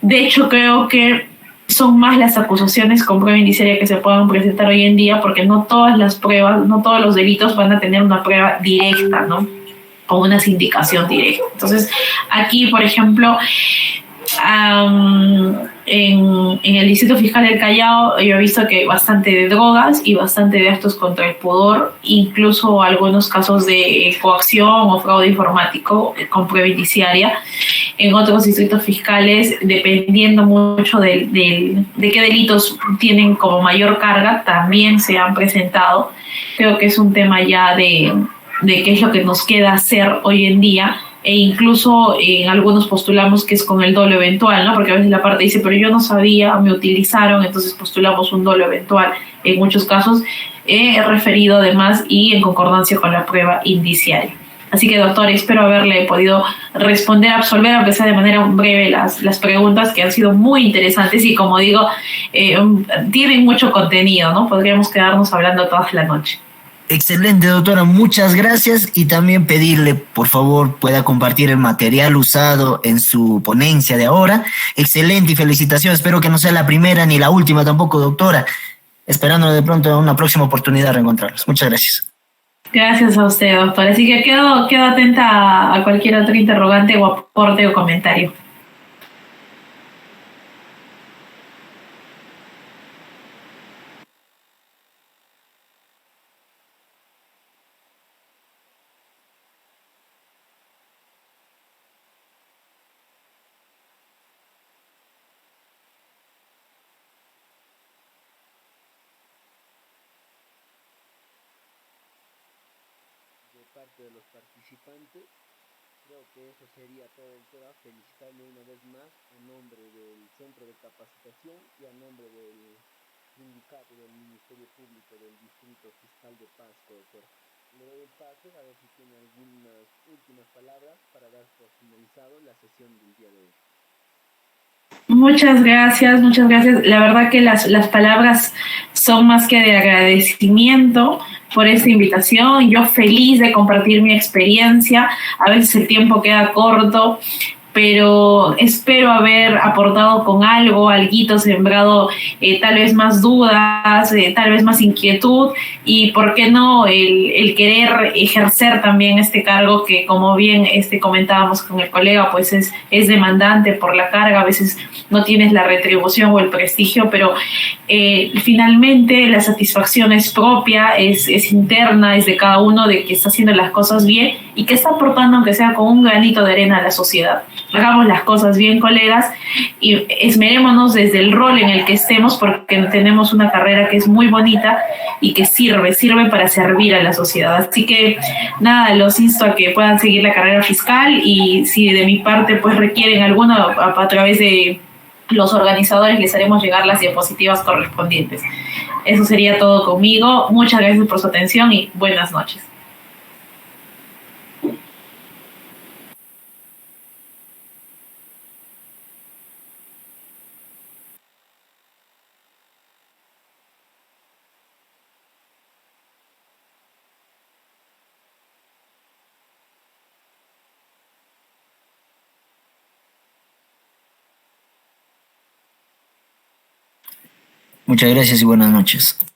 De hecho, creo que son más las acusaciones con prueba indiciaria que se puedan presentar hoy en día, porque no todas las pruebas, no todos los delitos van a tener una prueba directa, ¿no? O una sindicación directa. Entonces, aquí, por ejemplo, En el Distrito Fiscal del Callao yo he visto que bastante de drogas y bastante de actos contra el pudor, incluso algunos casos de coacción o fraude informático con prueba indiciaria. En otros distritos fiscales, dependiendo mucho de qué delitos tienen como mayor carga, también se han presentado. Creo que es un tema ya de qué es lo que nos queda hacer hoy en día, e incluso en algunos postulamos que es con el dolo eventual, ¿no? Porque a veces la parte dice, pero yo no sabía, me utilizaron, entonces postulamos un dolo eventual. En muchos casos he referido además y en concordancia con la prueba indiciaria. Así que, doctor, espero haberle podido responder, absolver, aunque sea de manera breve, las preguntas que han sido muy interesantes y, como digo, tienen mucho contenido, ¿no? Podríamos quedarnos hablando toda la noche. Excelente, doctora, muchas gracias, y también pedirle, por favor, pueda compartir el material usado en su ponencia de ahora. Excelente y felicitaciones, espero que no sea la primera ni la última tampoco, doctora. Esperando de pronto en una próxima oportunidad reencontrarnos. Muchas gracias. Gracias a usted, doctor. Así que quedo atenta a cualquier otro interrogante o aporte o comentario. De parte de los participantes. Creo que eso sería todo, doctora. Felicitarme una vez más a nombre del Centro de Capacitación y a nombre del Sindicato del Ministerio Público del Distrito Fiscal de Pasco, doctora. Le doy el pase a ver si tiene algunas últimas palabras para dar por finalizado la sesión del día de hoy. Muchas gracias, muchas gracias. La verdad que las palabras son más que de agradecimiento por esta invitación. Yo feliz de compartir mi experiencia. A veces el tiempo queda corto, pero espero haber aportado con alguito sembrado tal vez más dudas, tal vez más inquietud, y por qué no el querer ejercer también este cargo que, como bien comentábamos con el colega, pues es demandante por la carga. A veces no tienes la retribución o el prestigio, pero finalmente la satisfacción es propia, es interna, es de cada uno, de que está haciendo las cosas bien y que está aportando, aunque sea con un granito de arena, a la sociedad. Hagamos las cosas bien, colegas, y esmerémonos desde el rol en el que estemos, porque tenemos una carrera que es muy bonita y que sirve para servir a la sociedad. Así que nada, los insto a que puedan seguir la carrera fiscal, y si de mi parte pues requieren alguna, a través de los organizadores les haremos llegar las diapositivas correspondientes. Eso sería todo conmigo. Muchas gracias por su atención y buenas noches. Muchas gracias y buenas noches.